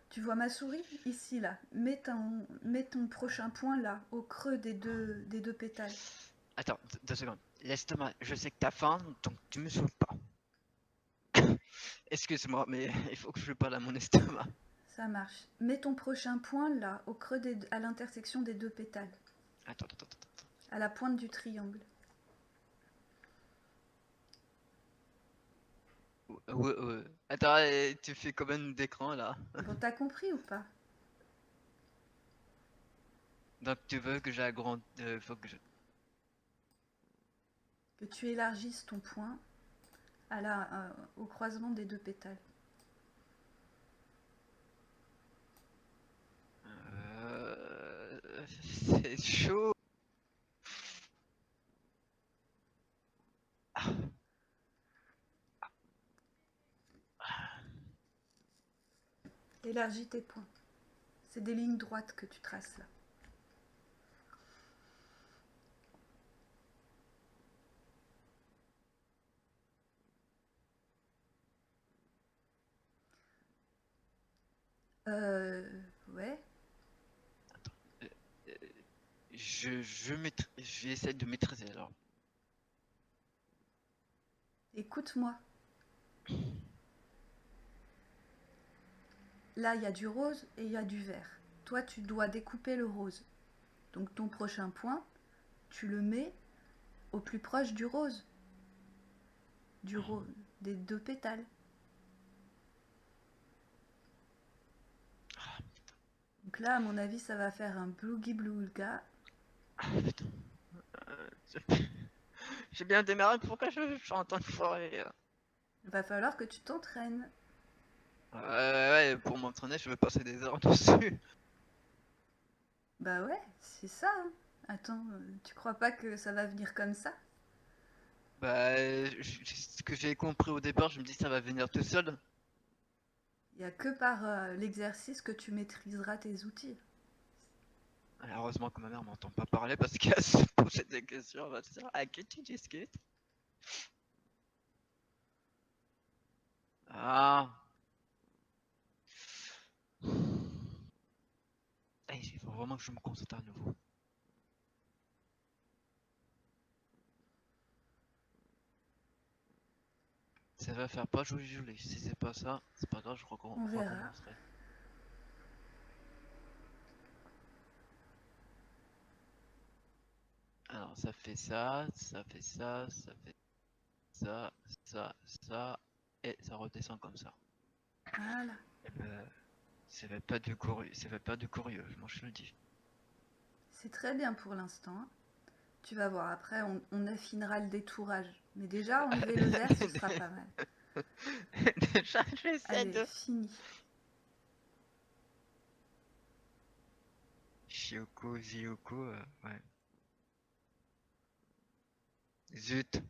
tu vois ma souris ici là. Mets ton prochain point là, au creux des deux pétales. Attends, 2 secondes. Laisse-moi, je sais que t'as faim, donc tu me saoules pas. Excuse-moi, mais il faut que je parle à mon estomac. Ça marche. Mets ton prochain point là, au creux à l'intersection des deux pétales, Attends. à la pointe du triangle. Ouais. Attends, tu fais combien d'écrans là? Bon, t'as compris ou pas? Donc tu veux que j'agrandisse, faut que je... Que tu élargisses ton point au croisement des deux pétales. C'est chaud. Ah, Élargis tes points. C'est des lignes droites que tu traces là. Ouais. euh, euh, je vais essayer de maîtriser alors. Écoute-moi. Là, il y a du rose et il y a du vert. Toi, tu dois découper le rose. Donc ton prochain point, tu le mets au plus proche du rose. Des deux pétales. Donc là, à mon avis, ça va faire un bloogie bloolga. Ah, putain. J'ai bien démarré, pourquoi je suis en train de foirer? Il va falloir que tu t'entraînes. Ouais, pour m'entraîner, je vais passer des heures dessus. Bah ouais, c'est ça. Hein. Attends, tu crois pas que ça va venir comme ça? Bah, ce que j'ai compris au départ, je me dis ça va venir tout seul. Il n'y a que par l'exercice que tu maîtriseras tes outils. Heureusement que ma mère m'entend pas parler parce qu'elle se posait des questions, elle va se dire à qui tu discutes? Ah. Il faut vraiment que je me concentre à nouveau. Ça va faire pas joli. Si c'est pas ça, c'est pas grave, je On verra. recommencerai. Alors, ça fait ça, ça fait ça, ça fait ça, et ça redescend comme ça. Voilà. Et ben, ça va pas de curieux, je le dis. C'est très bien pour l'instant. Hein. Tu vas voir, après on affinera le détourage. Mais déjà, enlever le vert, ce sera pas mal. Déjà, j'essaie Allez, de... fini. Zioko, ouais. Zut.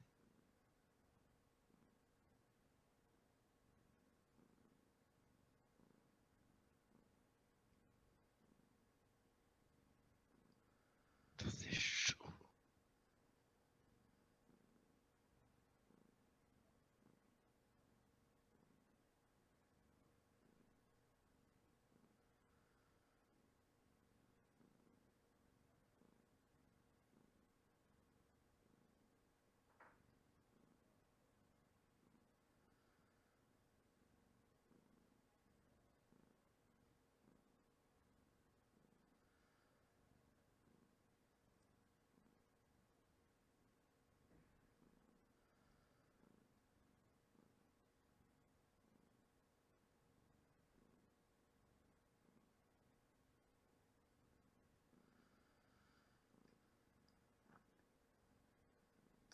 C'est chaud.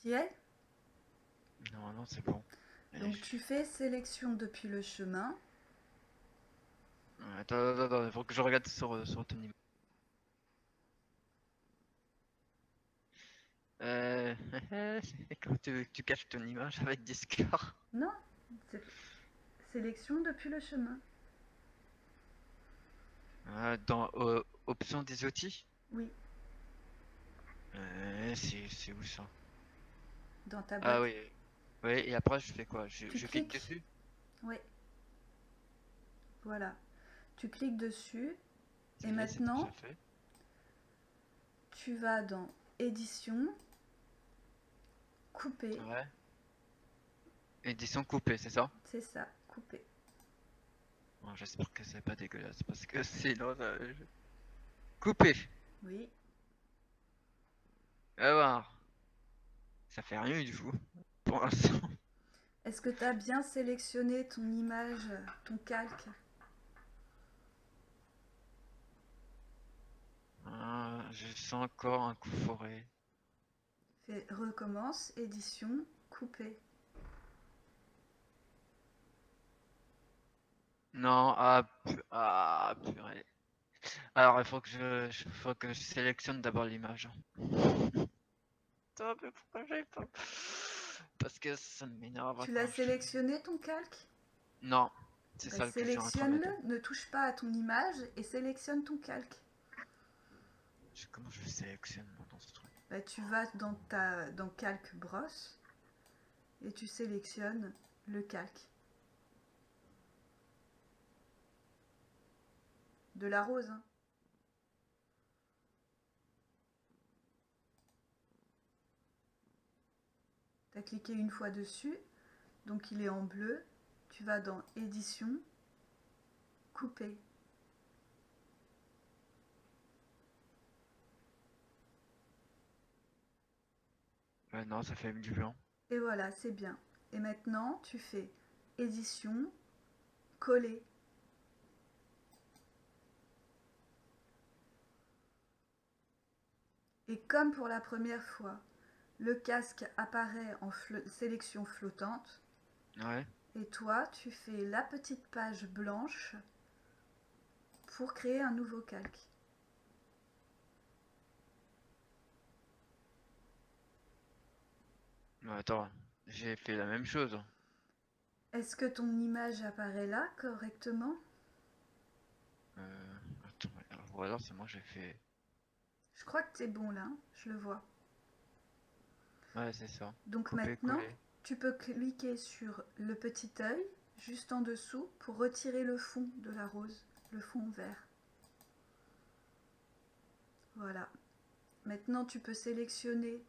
Tu y es? Non, c'est bon. Donc tu fais sélection depuis le chemin. Attends, faut que je regarde sur ton image. Euh... Quand tu caches ton image avec Discord. Non, c'est sélection depuis le chemin. Dans options des outils. Oui, C'est où ça? dans ta Ah boîte. oui. Oui, et après je fais quoi? Tu Je clique cliques. dessus? Oui, voilà. Tu cliques dessus Ça et y est, c'est déjà maintenant fait. tu vas dans édition, couper. Ouais. Édition coupée, c'est ça? C'est ça. couper. Bon, j'espère que c'est pas dégueulasse parce que sinon, couper. Oui. Alors, ça fait rien du tout pour l'instant. Est-ce que tu as bien sélectionné ton image, ton calque? Je sens encore un coup foré. Recommence, édition, couper. Non, purée. Alors, il faut que je sélectionne d'abord l'image. Attends, mais pourquoi j'ai pas? Parce que ça m'énerve Tu l'as quand je... sélectionné ton calque? Non, c'est Bah, ça que je suis en train de me dire. sélectionne-le, ne touche pas à ton image et sélectionne ton calque. Comment je sélectionne moi, dans ce truc? Bah, tu vas dans calque brosse et tu sélectionnes le calque. De la rose, hein. Tu as cliqué une fois dessus, donc il est en bleu. Tu vas dans édition, couper. Non, ça fait du blanc. Et voilà, c'est bien. Et maintenant, tu fais édition, coller. Et comme pour la première fois, le casque apparaît en sélection flottante. Ouais. Et toi, tu fais la petite page blanche pour créer un nouveau calque. Attends, j'ai fait la même chose. Est-ce que ton image apparaît là correctement? Attends, ou alors c'est moi j'ai fait... Je crois que c'est bon là, je le vois. Ouais, c'est ça. Donc maintenant, Couper-coller. tu peux cliquer sur le petit œil juste en dessous pour retirer le fond de la rose, le fond vert. Voilà. Maintenant, tu peux sélectionner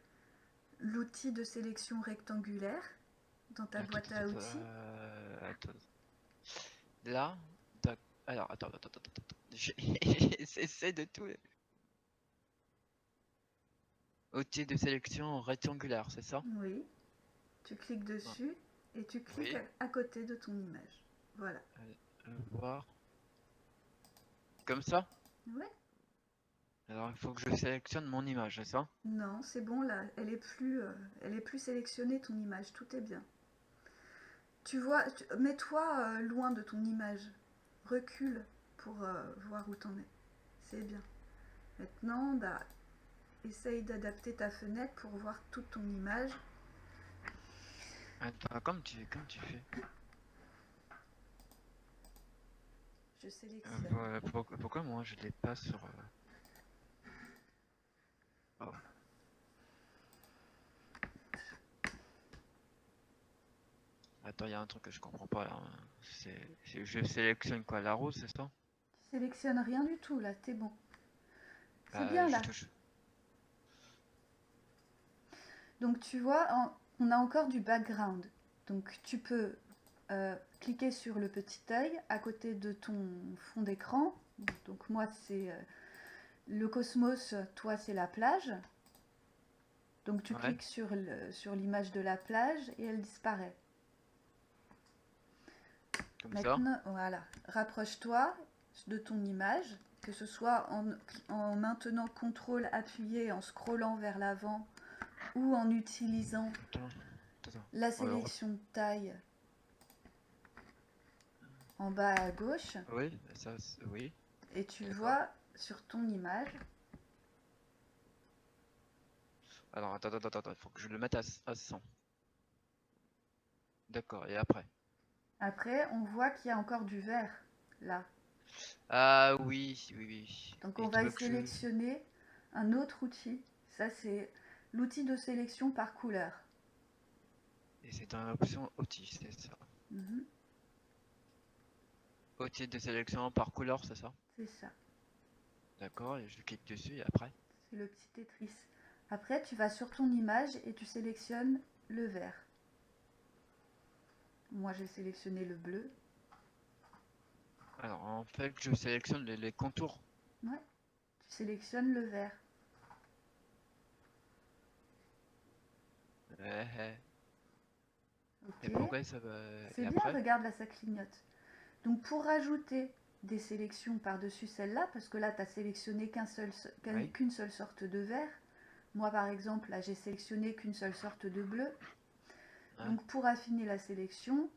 l'outil de sélection rectangulaire dans ta boîte à outils. Attends. Là, alors, attends. J'essaie de tout. Outil de sélection rectangulaire, c'est ça? Oui, tu cliques Ah, dessus et tu cliques oui. à côté de ton image. Voilà. Voir. Comme ça? Ouais. Alors, il faut que je sélectionne mon image, c'est ça? Non, c'est bon là, elle est plus sélectionnée ton image, tout est bien. Tu vois, mets-toi loin de ton image, recule pour voir où t'en es. C'est bien. Maintenant, bah, essaye d'adapter ta fenêtre pour voir toute ton image. Attends, comme tu fais. Je sélectionne. Pourquoi moi je l'ai pas sur... Oh. Attends, il y a un truc que je comprends pas là. Je sélectionne quoi? La rose, c'est ça? Tu sélectionnes rien du tout là, t'es bon. C'est Bah, bien je là. touche. Donc tu vois, on a encore du background. Donc tu peux cliquer sur le petit œil à côté de ton fond d'écran. Donc moi c'est le cosmos, toi c'est la plage. Donc tu Ouais, cliques sur l'image de la plage et elle disparaît. comme ça. Maintenant, voilà, rapproche-toi de ton image, que ce soit en maintenant CTRL appuyé, en scrollant vers l'avant ou en utilisant Attends. la Alors, sélection taille en bas à gauche oui, ça, oui, et tu d'accord. vois sur ton image. Alors, attends, il faut que je le mette à 100. D'accord, et après? Après, on voit qu'il y a encore du vert là. Ah oui. Donc Et on tu va veux que je... sélectionner un autre outil. Ça, c'est l'outil de sélection par couleur. Et c'est dans l'option outil, c'est ça. Mhm, Outil de sélection par couleur, c'est ça? c'est ça. D'accord, et je clique dessus et après? C'est le petit Tetris. Après, tu vas sur ton image et tu sélectionnes le vert. Moi, j'ai sélectionné le bleu. Alors, en fait, je sélectionne les contours. Ouais. Tu sélectionnes le vert. Ouais. Et Ok. pourquoi ça va... C'est Et bien, après? regarde là, ça clignote. Donc pour rajouter des sélections par-dessus celle-là, parce que là, tu as sélectionné Oui. qu'une seule sorte de vert. Moi, par exemple, là, j'ai sélectionné qu'une seule sorte de bleu. Hein. Donc pour affiner la sélection,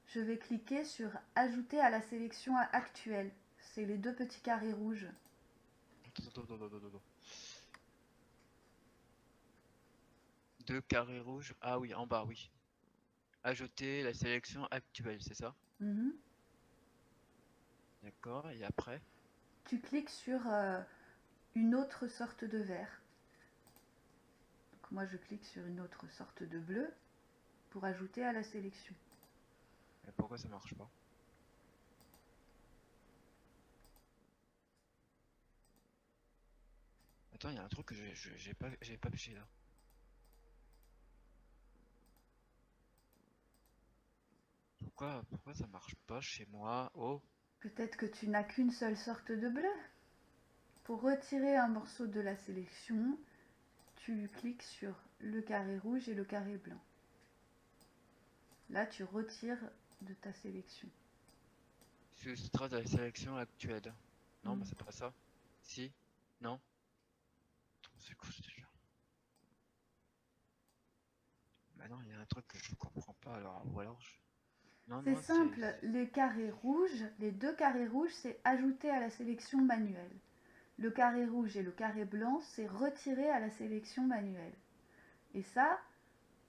je vais cliquer sur Ajouter à la sélection actuelle. C'est les deux petits carrés rouges. Attends. Deux carrés rouges. Ah oui, en bas, oui. Ajouter la sélection actuelle, c'est ça? Mhm. D'accord, et après? Tu cliques sur une autre sorte de vert. Donc moi, je clique sur une autre sorte de bleu pour ajouter à la sélection. Et pourquoi ça marche pas? Attends, il y a un truc que j'ai pas pigé là. Pourquoi ça marche pas chez moi? Oh, Peut-être que tu n'as qu'une seule sorte de bleu. Pour retirer un morceau de la sélection, tu cliques sur le carré rouge et le carré blanc. Là, tu retires de ta sélection. soustraire de la sélection actuelle. Non, Mm. bah c'est pas ça. Si? Non? Attends, c'est quoi ce délire? Bah non, il y a un truc que je comprends pas alors. Ou alors je... Non, C'est non, simple, les carrés rouges, les deux carrés rouges, c'est ajouter à la sélection manuelle. Le carré rouge et le carré blanc, c'est retirer à la sélection manuelle. Et ça,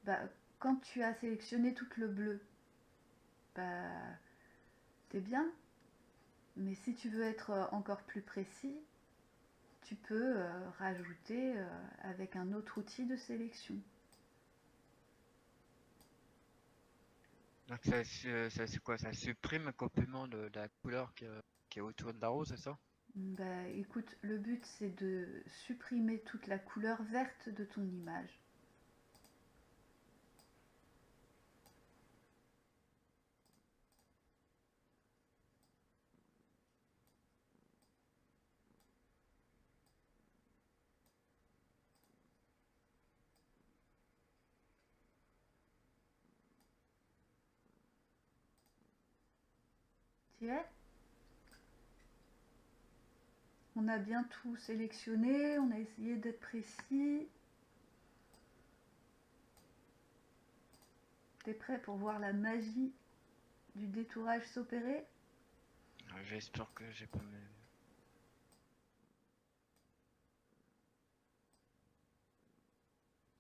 bah, quand tu as sélectionné tout le bleu, bah, c'est bien. Mais si tu veux être encore plus précis, tu peux rajouter avec un autre outil de sélection. Donc ça c'est quoi? Ça supprime complètement la couleur qui est autour de la rose, c'est ça? Bah, écoute, le but c'est de supprimer toute la couleur verte de ton image. Tu es? On a bien tout sélectionné, on a essayé d'être précis. T'es prêt pour voir la magie du détourage s'opérer? J'espère que j'ai pas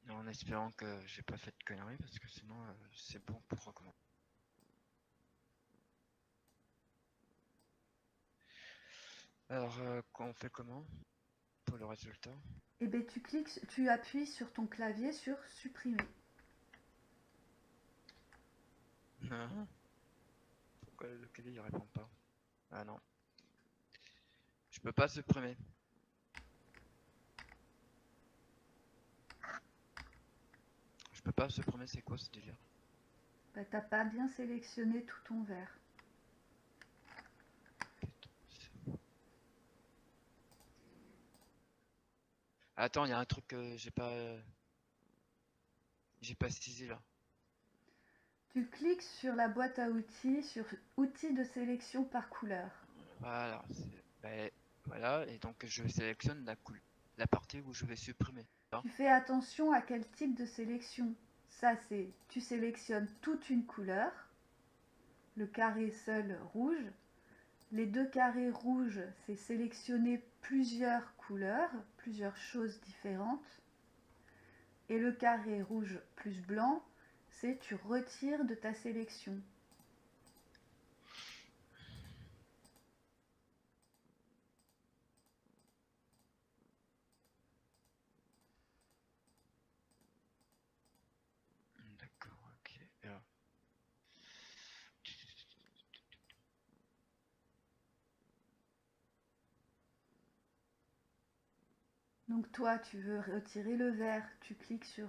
mes... En espérant que j'ai pas fait de conneries parce que sinon c'est bon pour recommencer. Alors on fait comment pour le résultat? Et bien tu appuies sur ton clavier sur supprimer. Non. Pourquoi le clavier il répond pas? Ah non. Je peux pas supprimer. Je peux pas supprimer, c'est quoi ce délire? Bah, t'as pas bien sélectionné tout ton vert. Attends, il y a un truc que j'ai pas saisi là. Tu cliques sur la boîte à outils, sur outils de sélection par couleur. Voilà, ben, voilà, et donc je sélectionne la partie où je vais supprimer. Hein. Tu fais attention à quel type de sélection. Ça, c'est tu sélectionnes toute une couleur, le carré seul rouge. Les deux carrés rouges, c'est sélectionner plusieurs couleurs, plusieurs choses différentes. Et le carré rouge plus blanc, c'est tu retires de ta sélection. D'accord, ok. Donc toi, tu veux retirer le vert, tu cliques sur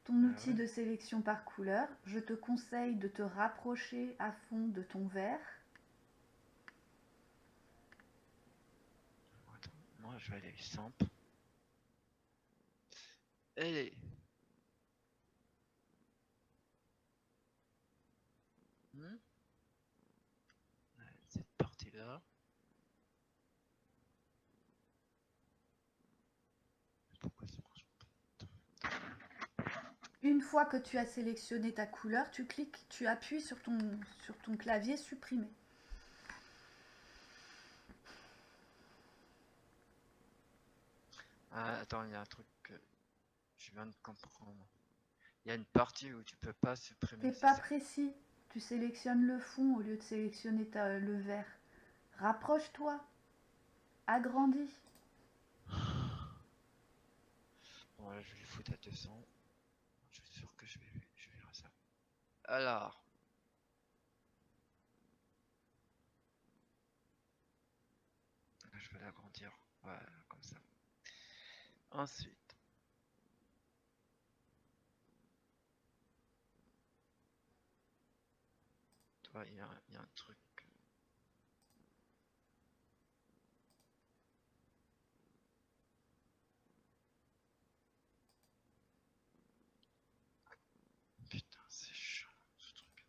ton outil de sélection par couleur, je te conseille de te rapprocher à fond de ton vert. Attends, moi je vais aller simple. Allez. Cette partie-là. Pourquoi ça marche pas? Une fois que tu as sélectionné ta couleur, tu cliques, tu appuies sur ton clavier supprimer. Ah, attends, il y a un truc que je viens de comprendre. Il y a une partie où tu peux pas supprimer. T'es pas précis. Tu sélectionnes le fond au lieu de sélectionner le vert. Rapproche-toi. Agrandis. Bon, là, je vais le foutre à 200. Je suis sûr que je vais faire ça. Alors. Je vais l'agrandir. Voilà, comme ça. Ensuite. Toi, il y a un truc. Putain, c'est chiant ce truc.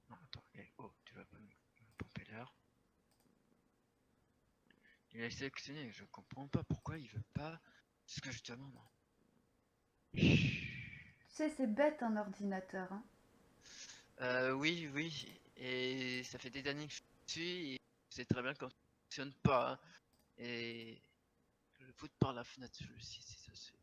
Non, attends, oh, tu vas pas me pomper l'air. Il est sélectionné, je comprends pas pourquoi il veut pas ce que je demande. Tu sais, c'est bête un ordinateur. Hein. Oui, oui, et ça fait des années que je suis et c'est très bien quand ça fonctionne pas. Hein. Et je le foutre par la fenêtre, si ça se fait.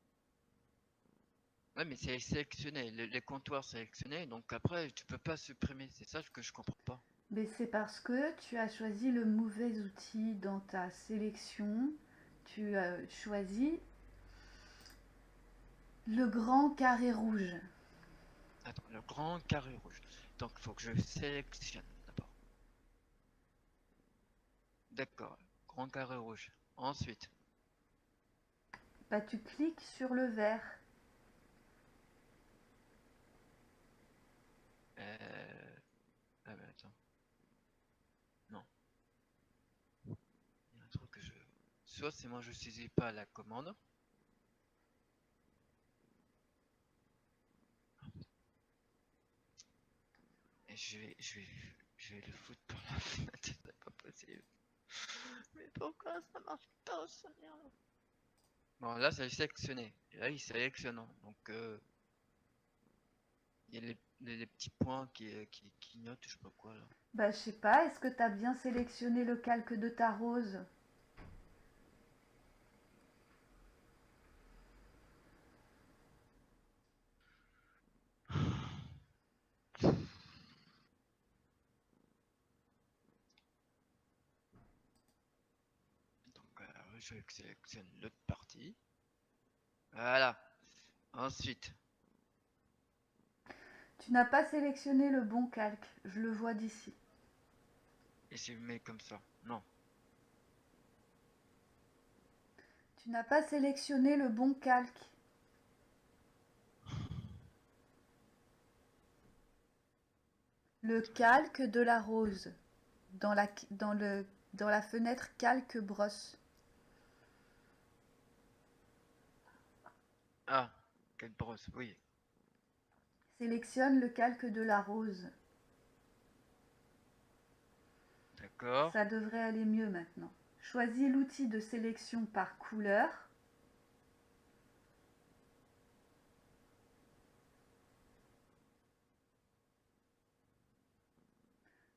Ouais, mais c'est sélectionné, les comptoirs sélectionnés, donc après tu peux pas supprimer, c'est ça que je comprends pas. Mais c'est parce que tu as choisi le mauvais outil dans ta sélection. Tu as choisi le grand carré rouge. Attends, le grand carré rouge. Donc il faut que je sélectionne d'abord. D'accord, grand carré rouge. Ensuite. Bah, tu cliques sur le vert. Ah bah attends. Non. Il y a un truc que je... Soit c'est moi je saisis pas la commande. Et je vais le foutre par la fenêtre, c'est pas possible. Mais pourquoi ça marche pas, ça merde. Bon, là, c'est sélectionné. Et là, il sélectionne. Donc, il y a les petits points qui clignotent, je sais pas quoi, là. Bah, je sais pas, est-ce que tu as bien sélectionné le calque de ta rose? Donc, je sélectionne l'autre partie. Voilà. Ensuite. Tu n'as pas sélectionné le bon calque, je le vois d'ici. Et je mets comme ça. Non. Tu n'as pas sélectionné le bon calque. Le calque de la rose. Dans la fenêtre calque brosse. Ah, quelle brosse, oui. Sélectionne le calque de la rose. D'accord. Ça devrait aller mieux maintenant. Choisis l'outil de sélection par couleur.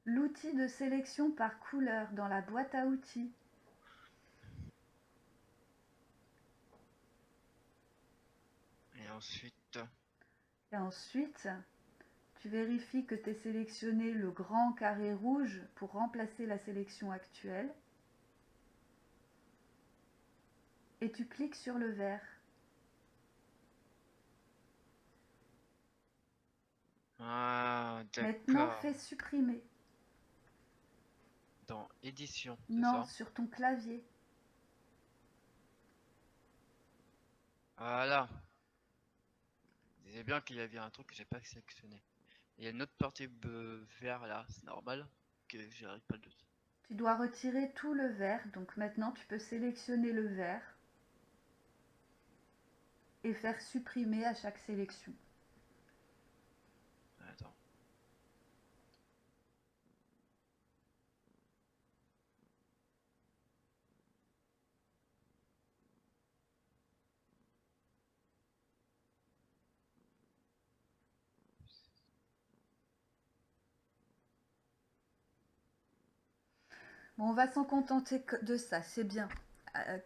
L'outil de sélection par couleur dans la boîte à outils. Et ensuite, tu vérifies que tu aies sélectionné le grand carré rouge pour remplacer la sélection actuelle. Et tu cliques sur le vert. Ah, Maintenant, d'accord. fais supprimer. Dans édition, c'est Non, ça? sur ton clavier. Voilà. Je disais bien qu'il y avait un truc que j'ai pas sélectionné. Il y a une autre partie vert là, c'est normal que j'arrive pas dessus. Tu dois retirer tout le vert, donc maintenant tu peux sélectionner le vert et faire supprimer à chaque sélection. Attends. Bon, on va s'en contenter de ça, c'est bien.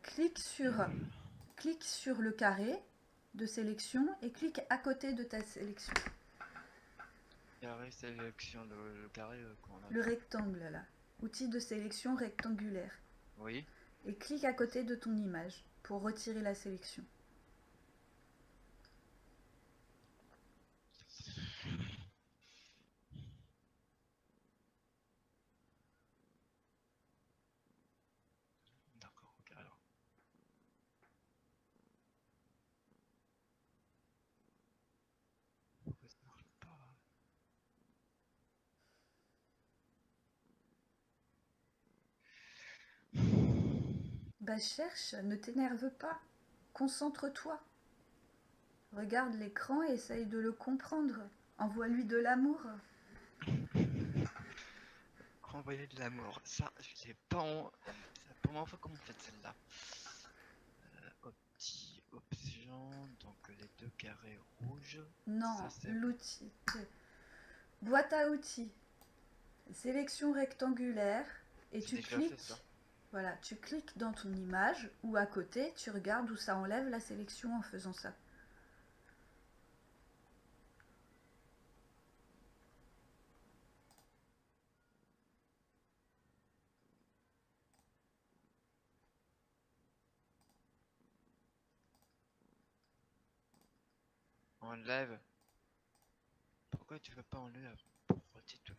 Clique sur le carré de sélection et clique à côté de ta sélection. Carré sélection, le carré qu'on a. Le rectangle là, outil de sélection rectangulaire. Oui. Et clique à côté de ton image pour retirer la sélection. D'accord, ok alors. Pourquoi ça marche pas? Bah cherche, ne t'énerve pas, concentre-toi. Regarde l'écran et essaye de le comprendre. Envoie-lui de l'amour. Renvoyer de l'amour. Ça, je l'ai pas en. C'est la première fois qu'on fait celle-là. Option, donc les deux carrés rouges. Ça Non, c'est. l'outil. Boîte à outils. Sélection rectangulaire. Et J'ai tu déjà fait ça. cliques. Voilà, tu cliques dans ton image ou à côté, tu regardes où ça enlève la sélection en faisant ça. Enlève. Pourquoi tu veux pas enlever? Pourquoi tu te.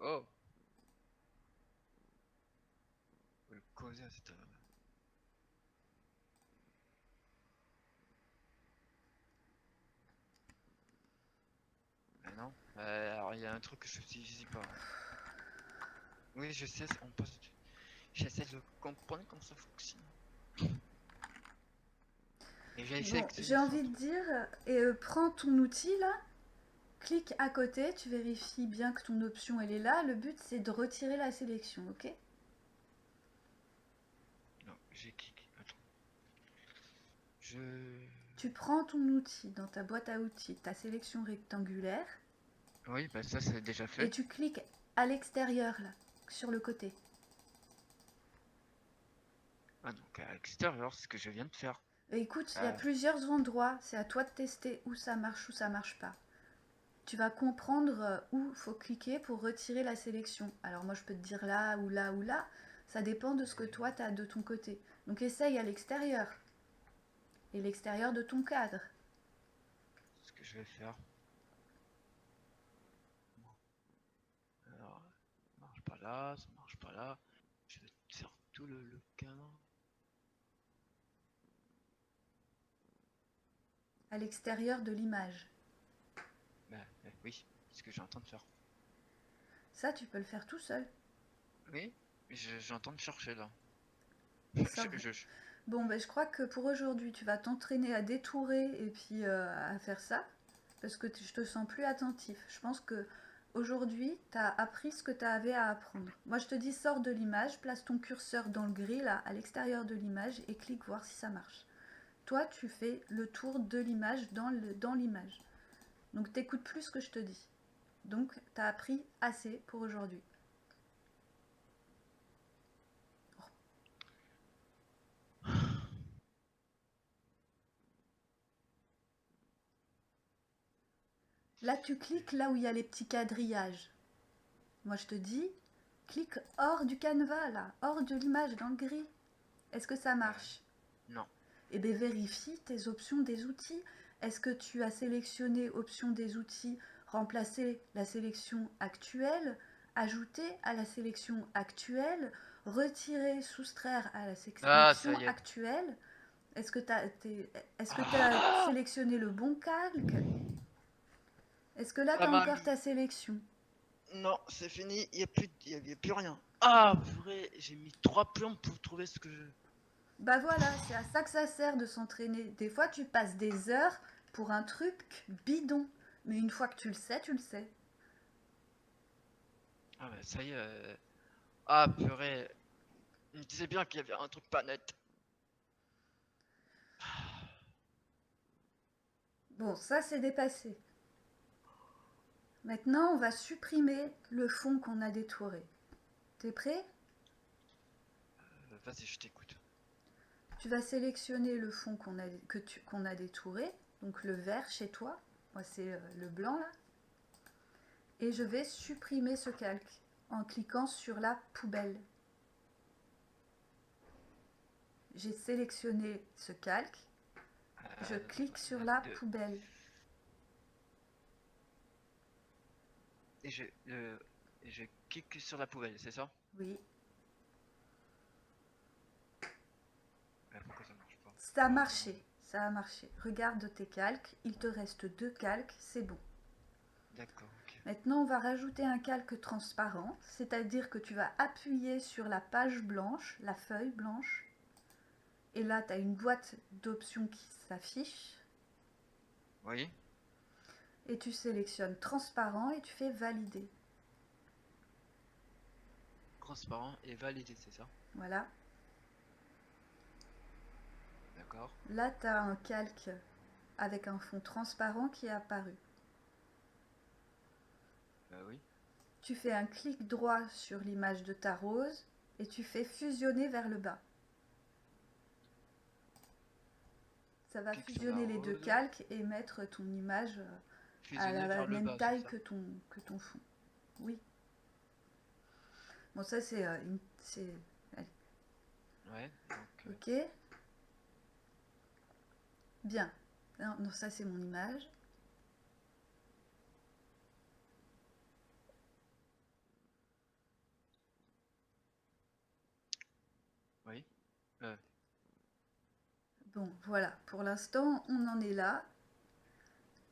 Oh! Faut le causer à cette. Mais non. Alors il y a un truc que je saisis pas. Oui, je sais, on peut. J'essaie de comprendre comment ça fonctionne. Et j'ai essayé Bon, que j'ai une fois. envie de dire, prends ton outil là, clique à côté, tu vérifies bien que ton option elle est là. Le but c'est de retirer la sélection, ok? Non, j'ai cliqué. Attends. Je. Tu prends ton outil dans ta boîte à outils, ta sélection rectangulaire, Oui, bah ça c'est déjà et fait. tu cliques à l'extérieur là, sur le côté. Ah, donc à l'extérieur, c'est ce que je viens de faire. Et écoute, il y a Euh, plusieurs endroits, c'est à toi de tester où ça marche pas. Tu vas comprendre où faut cliquer pour retirer la sélection. Alors moi je peux te dire là ou là ou là, ça dépend de ce que toi tu as de ton côté. Donc essaye à l'extérieur, et l'extérieur de ton cadre. ce que je vais faire. Alors, ça marche pas là, ça marche pas là. Je vais faire tout le cadre. À l'extérieur de l'image. Bah, oui, c'est ce que j'ai en train de faire. Ça tu peux le faire tout seul. Oui, j'ai en train de chercher là. Ça, je, je- bon, ben, je crois que pour aujourd'hui, tu vas t'entraîner à détourer et puis à faire ça, parce que je te sens plus attentif. Je pense que aujourd'hui, tu as appris ce que tu avais à apprendre. Moi, je te dis, sors de l'image, place ton curseur dans le gris, là, à l'extérieur de l'image, et clique voir si ça marche. Toi, tu fais le tour de l'image dans l'image. Donc, t'écoutes plus ce que je te dis. Donc, tu as appris assez pour aujourd'hui. Là, tu cliques là où il y a les petits quadrillages. Moi, je te dis, clique hors du canevas, là, hors de l'image, dans le gris. Est-ce que ça marche? Non. Eh bien, vérifie tes options des outils. Est-ce que tu as sélectionné option des outils, remplacer la sélection actuelle, ajouter à la sélection actuelle, retirer, soustraire à la Ah, ça sélection y est. actuelle? Est-ce que t'as sélectionné le bon calque? Est-ce que là, Ça t'as m'a encore mis. ta sélection? Non, c'est fini, y a plus rien. Ah, purée, j'ai mis 3 plombes pour trouver ce que je. Bah voilà, c'est à ça que ça sert de s'entraîner. Des fois, tu passes des heures pour un truc bidon. Mais une fois que tu le sais, tu le sais. Ah, bah ça y est. Ah, purée. Il me disait bien qu'il y avait un truc pas net. Bon, ça, c'est dépassé. Maintenant, on va supprimer le fond qu'on a détouré. T'es prêt? Vas-y, je t'écoute. Tu vas sélectionner le fond qu'on a détouré, donc le vert chez toi. Moi, c'est le blanc là. Et je vais supprimer ce calque en cliquant sur la poubelle. J'ai sélectionné ce calque. Je clique sur la Deux. poubelle. Et je clique sur la poubelle, c'est ça? Oui, Pourquoi ça marche pas? ça a Ah non. marché. Ça a marché. Regarde tes calques. Il te reste 2 calques. C'est bon. D'accord, ok. Maintenant, on va rajouter un calque transparent, c'est-à-dire que tu vas appuyer sur la page blanche, la feuille blanche, et là, tu as une boîte d'options qui s'affiche, Oui, et tu sélectionnes transparent et tu fais valider. transparent et validé, c'est ça? Voilà. D'accord. Là, tu as un calque avec un fond transparent qui est apparu. Oui. Tu fais un clic droit sur l'image de ta rose et tu fais fusionner vers le bas. Ça va Clique sur la fusionner les 2 rose, calques et mettre ton image à fusionner la vers le même bas, c'est taille ça? que ton fond. Oui. Bon, ça, c'est allez. Ouais, donc. Ok. Bien. Non, non, ça, c'est mon image. Oui. Euh, Bon, voilà. Pour l'instant, on en est là.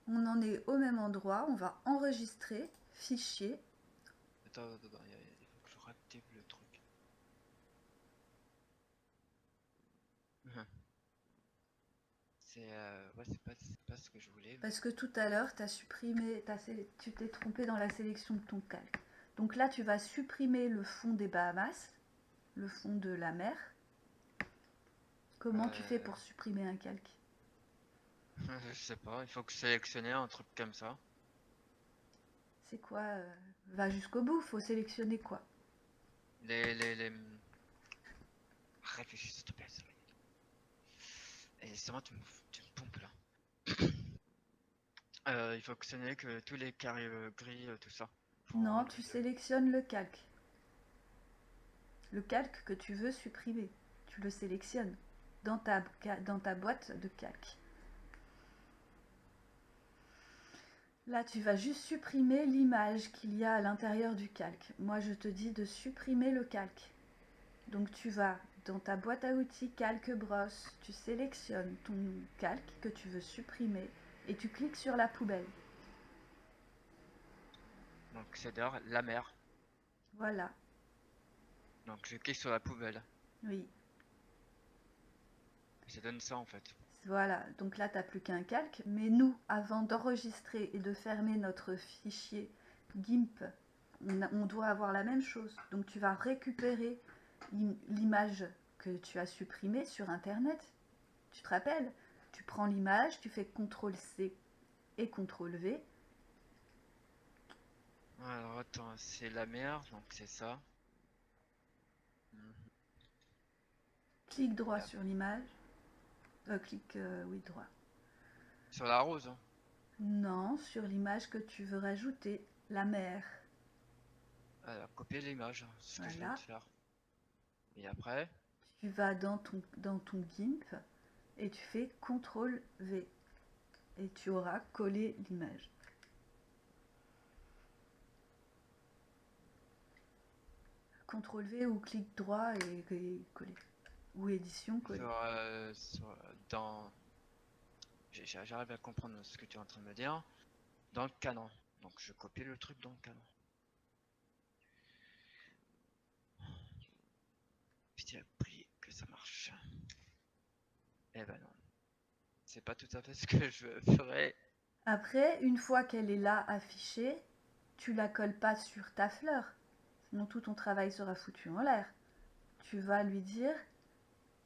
On en est au même endroit. On va enregistrer. Fichier. attends, il faut que je réactive le truc. Ouais, c'est pas ce que je voulais, mais. Parce que tout à l'heure, tu t'es trompé dans la sélection de ton calque. Donc là, tu vas supprimer le fond des Bahamas, le fond de la mer. Comment tu fais Euh, pour supprimer un calque? je sais pas, il faut que je sélectionne un truc comme ça. C'est quoi Va jusqu'au bout, faut sélectionner quoi? Les. Réfléchis, s'il te plaît, ça va. Et c'est moi, tu me pompes là. Il faut que tous les carrés gris, tout ça. Faut Non, enlever tu de. sélectionnes le calque. Le calque que tu veux supprimer. Tu le sélectionnes dans ta boîte de calque. Là, tu vas juste supprimer l'image qu'il y a à l'intérieur du calque. Moi, je te dis de supprimer le calque. Donc, tu vas dans ta boîte à outils calque brosse, tu sélectionnes ton calque que tu veux supprimer et tu cliques sur la poubelle. Donc c'est dehors la mer. Voilà, Donc je clique sur la poubelle. oui. Ça donne ça en fait. Voilà, donc là, tu n'as plus qu'un calque. Mais nous, avant d'enregistrer et de fermer notre fichier GIMP, on doit avoir la même chose. Donc tu vas récupérer l'image que tu as supprimée sur Internet. Tu te rappelles? Tu prends l'image, tu fais CTRL-C et CTRL-V. Alors attends, c'est la mer, donc c'est ça. Mhm. Clique droit Là. sur l'image. Oui, droit. Sur la rose, hein. Non, sur l'image que tu veux rajouter, la mer. Alors copier l'image, c'est ce que je viens de Voilà. faire. Et après, Tu vas dans ton GIMP et tu fais CTRL-V. Et tu auras collé l'image. CTRL-V ou clic droit et coller. ou édition collée. Dans... J'arrive à comprendre ce que tu es en train de me dire. Dans le canon. Donc je copie le truc dans le canon. Petit appris que ça marche. Eh ben non. C'est pas tout à fait ce que je ferais. Après, une fois qu'elle est là affichée, tu la colles pas sur ta fleur, sinon tout ton travail sera foutu en l'air. Tu vas lui dire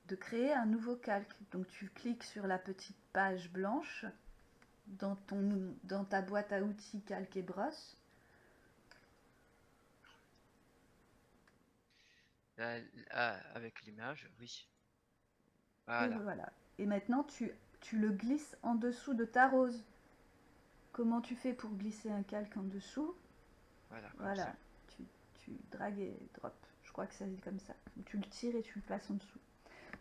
de créer un nouveau calque. Donc tu cliques sur la petite page blanche dans ta boîte à outils calque et brosse. Avec l'image, oui. Et Voilà. voilà. Et maintenant tu le glisses en dessous de ta rose. Comment tu fais pour glisser un calque en dessous? Voilà, comme Voilà, ça. tu dragues et drop. Je crois que ça dit comme ça. Tu le tires et tu le places en dessous.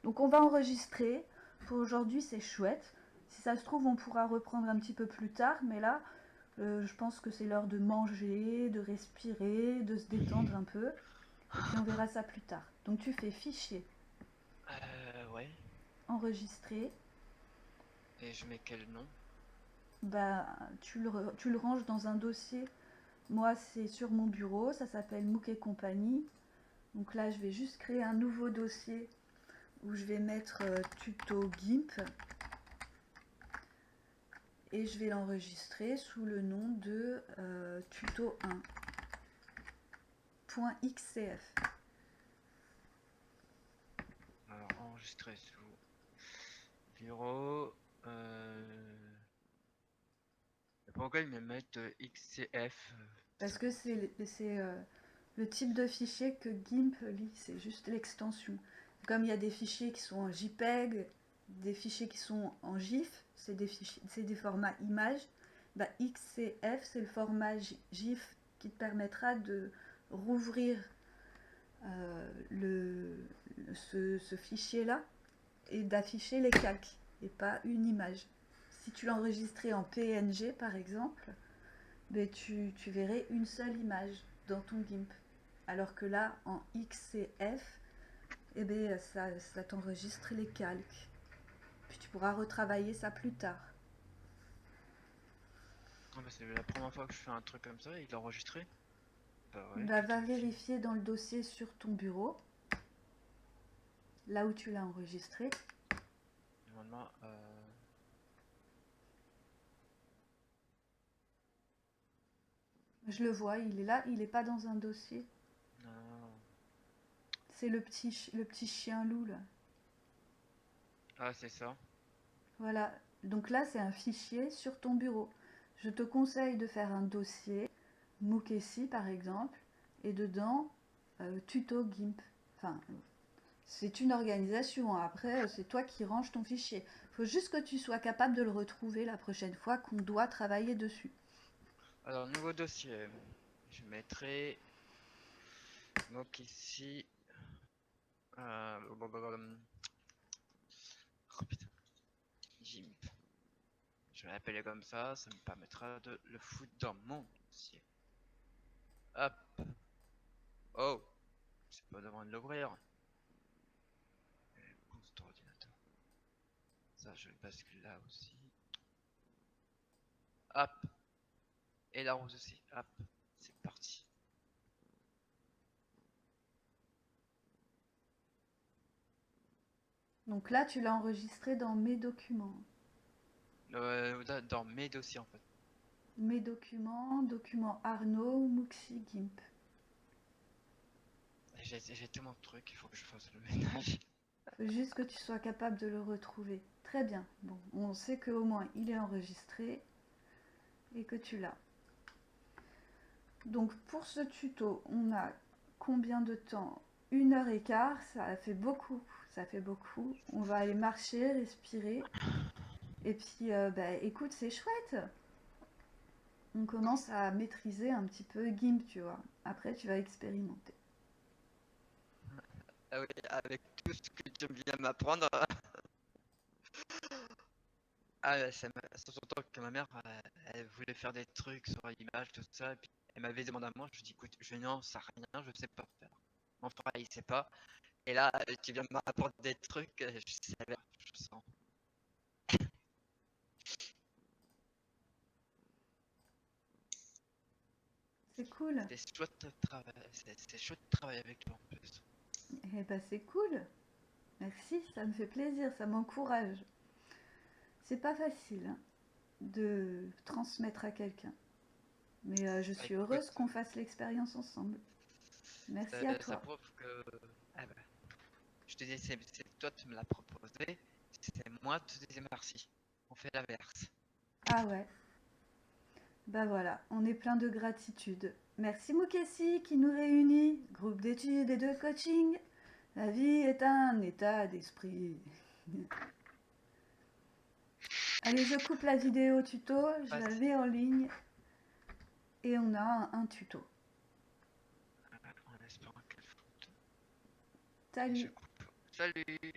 Donc on va enregistrer. Pour aujourd'hui, c'est chouette. Si ça se trouve, on pourra reprendre un petit peu plus tard, mais là, je pense que c'est l'heure de manger, de respirer, de se détendre un peu. Et puis on verra ça plus tard. Donc tu fais fichier, Ouais. enregistrer. Et je mets quel nom? Bah, tu le ranges dans un dossier. Moi, c'est sur mon bureau. Ça s'appelle MOOC et compagnie. Donc là, je vais juste créer un nouveau dossier où je vais mettre tuto GIMP. Et je vais l'enregistrer sous le nom de tuto1.xcf. Alors, enregistrer sous bureau. Pourquoi ils me mettent XCF? Parce que c'est le type de fichier que GIMP lit, c'est juste l'extension. Comme il y a des fichiers qui sont en JPEG, des fichiers qui sont en GIF, c'est des formats images. Bah, XCF, c'est le format GIF qui te permettra de rouvrir ce fichier-là et d'afficher les calques et pas une image. Si tu l'enregistrais en PNG par exemple, ben tu verrais une seule image dans ton GIMP. Alors que là, en XCF, eh ben, ça t'enregistre les calques. Puis tu pourras retravailler ça plus tard. Ah bah, c'est la première fois que je fais un truc comme ça, il est enregistré. Bah ouais, Bah, tout va est fini. vérifier dans le dossier sur ton bureau, là où tu l'as enregistré. Normalement, Je le vois, il est là, il n'est pas dans un dossier. non. C'est le petit chien loup là. Ah, c'est ça. Voilà, donc là c'est un fichier sur ton bureau. Je te conseille de faire un dossier, Mookessi par exemple, et dedans tuto GIMP. Enfin, c'est une organisation, hein. Après c'est toi qui ranges ton fichier. Il faut juste que tu sois capable de le retrouver la prochaine fois qu'on doit travailler dessus. Alors, nouveau dossier. Je mettrai donc ici. Oh putain, GIMP. Je vais l'appeler comme ça me permettra de le foutre dans mon dossier. Hop. Oh, c'est pas devant de l'ouvrir. Boost ordinateur. Ça, je le bascule là aussi. Hop. Et la rose aussi. Hop. C'est parti. Donc là tu l'as enregistré dans mes documents. Dans mes dossiers en fait. Mes documents, documents Arnaud, Muxi, GIMP. J'ai tellement de trucs, il faut que je fasse le ménage. Faut juste que tu sois capable de le retrouver. Très bien. Bon, on sait qu'au moins il est enregistré et que tu l'as. Donc pour ce tuto, on a combien de temps? 1 heure et quart, ça fait beaucoup. Ça fait beaucoup. On va aller marcher, respirer. Et puis, bah, écoute, c'est chouette. On commence à maîtriser un petit peu GIMP, tu vois. Après, tu vas expérimenter. Ah oui, avec tout ce que tu viens de m'apprendre. Ah, surtout que ma mère, elle voulait faire des trucs sur l'image, tout ça, et puis elle m'avait demandé à moi, je dis écoute, je n'en sais rien, je sais pas faire. Mon frère, il sait pas, Et là, tu viens de m'apporter des trucs, je savais, je sens. C'est cool. C'est chouette de travailler, c'est chouette de travailler avec toi en plus. Eh ben c'est cool. Merci, ça me fait plaisir, ça m'encourage. C'est pas facile hein, de transmettre à quelqu'un. Mais je Bah, suis écoute, heureuse qu'on fasse l'expérience ensemble. Merci à ça toi. prouve que. Ah bah, je te dis, c'est toi qui me l'as proposé, c'est moi qui te dis merci. On fait l'inverse. Ah ouais, bah voilà, on est plein de gratitude. Merci Mukassi qui nous réunit, groupe d'études et de coaching. La vie est un état d'esprit. Allez, je coupe la vidéo tuto, je la Vas-y, mets en ligne et on a un tuto. en espérant qu'elle foute. Et je Salut! coupe. Salut!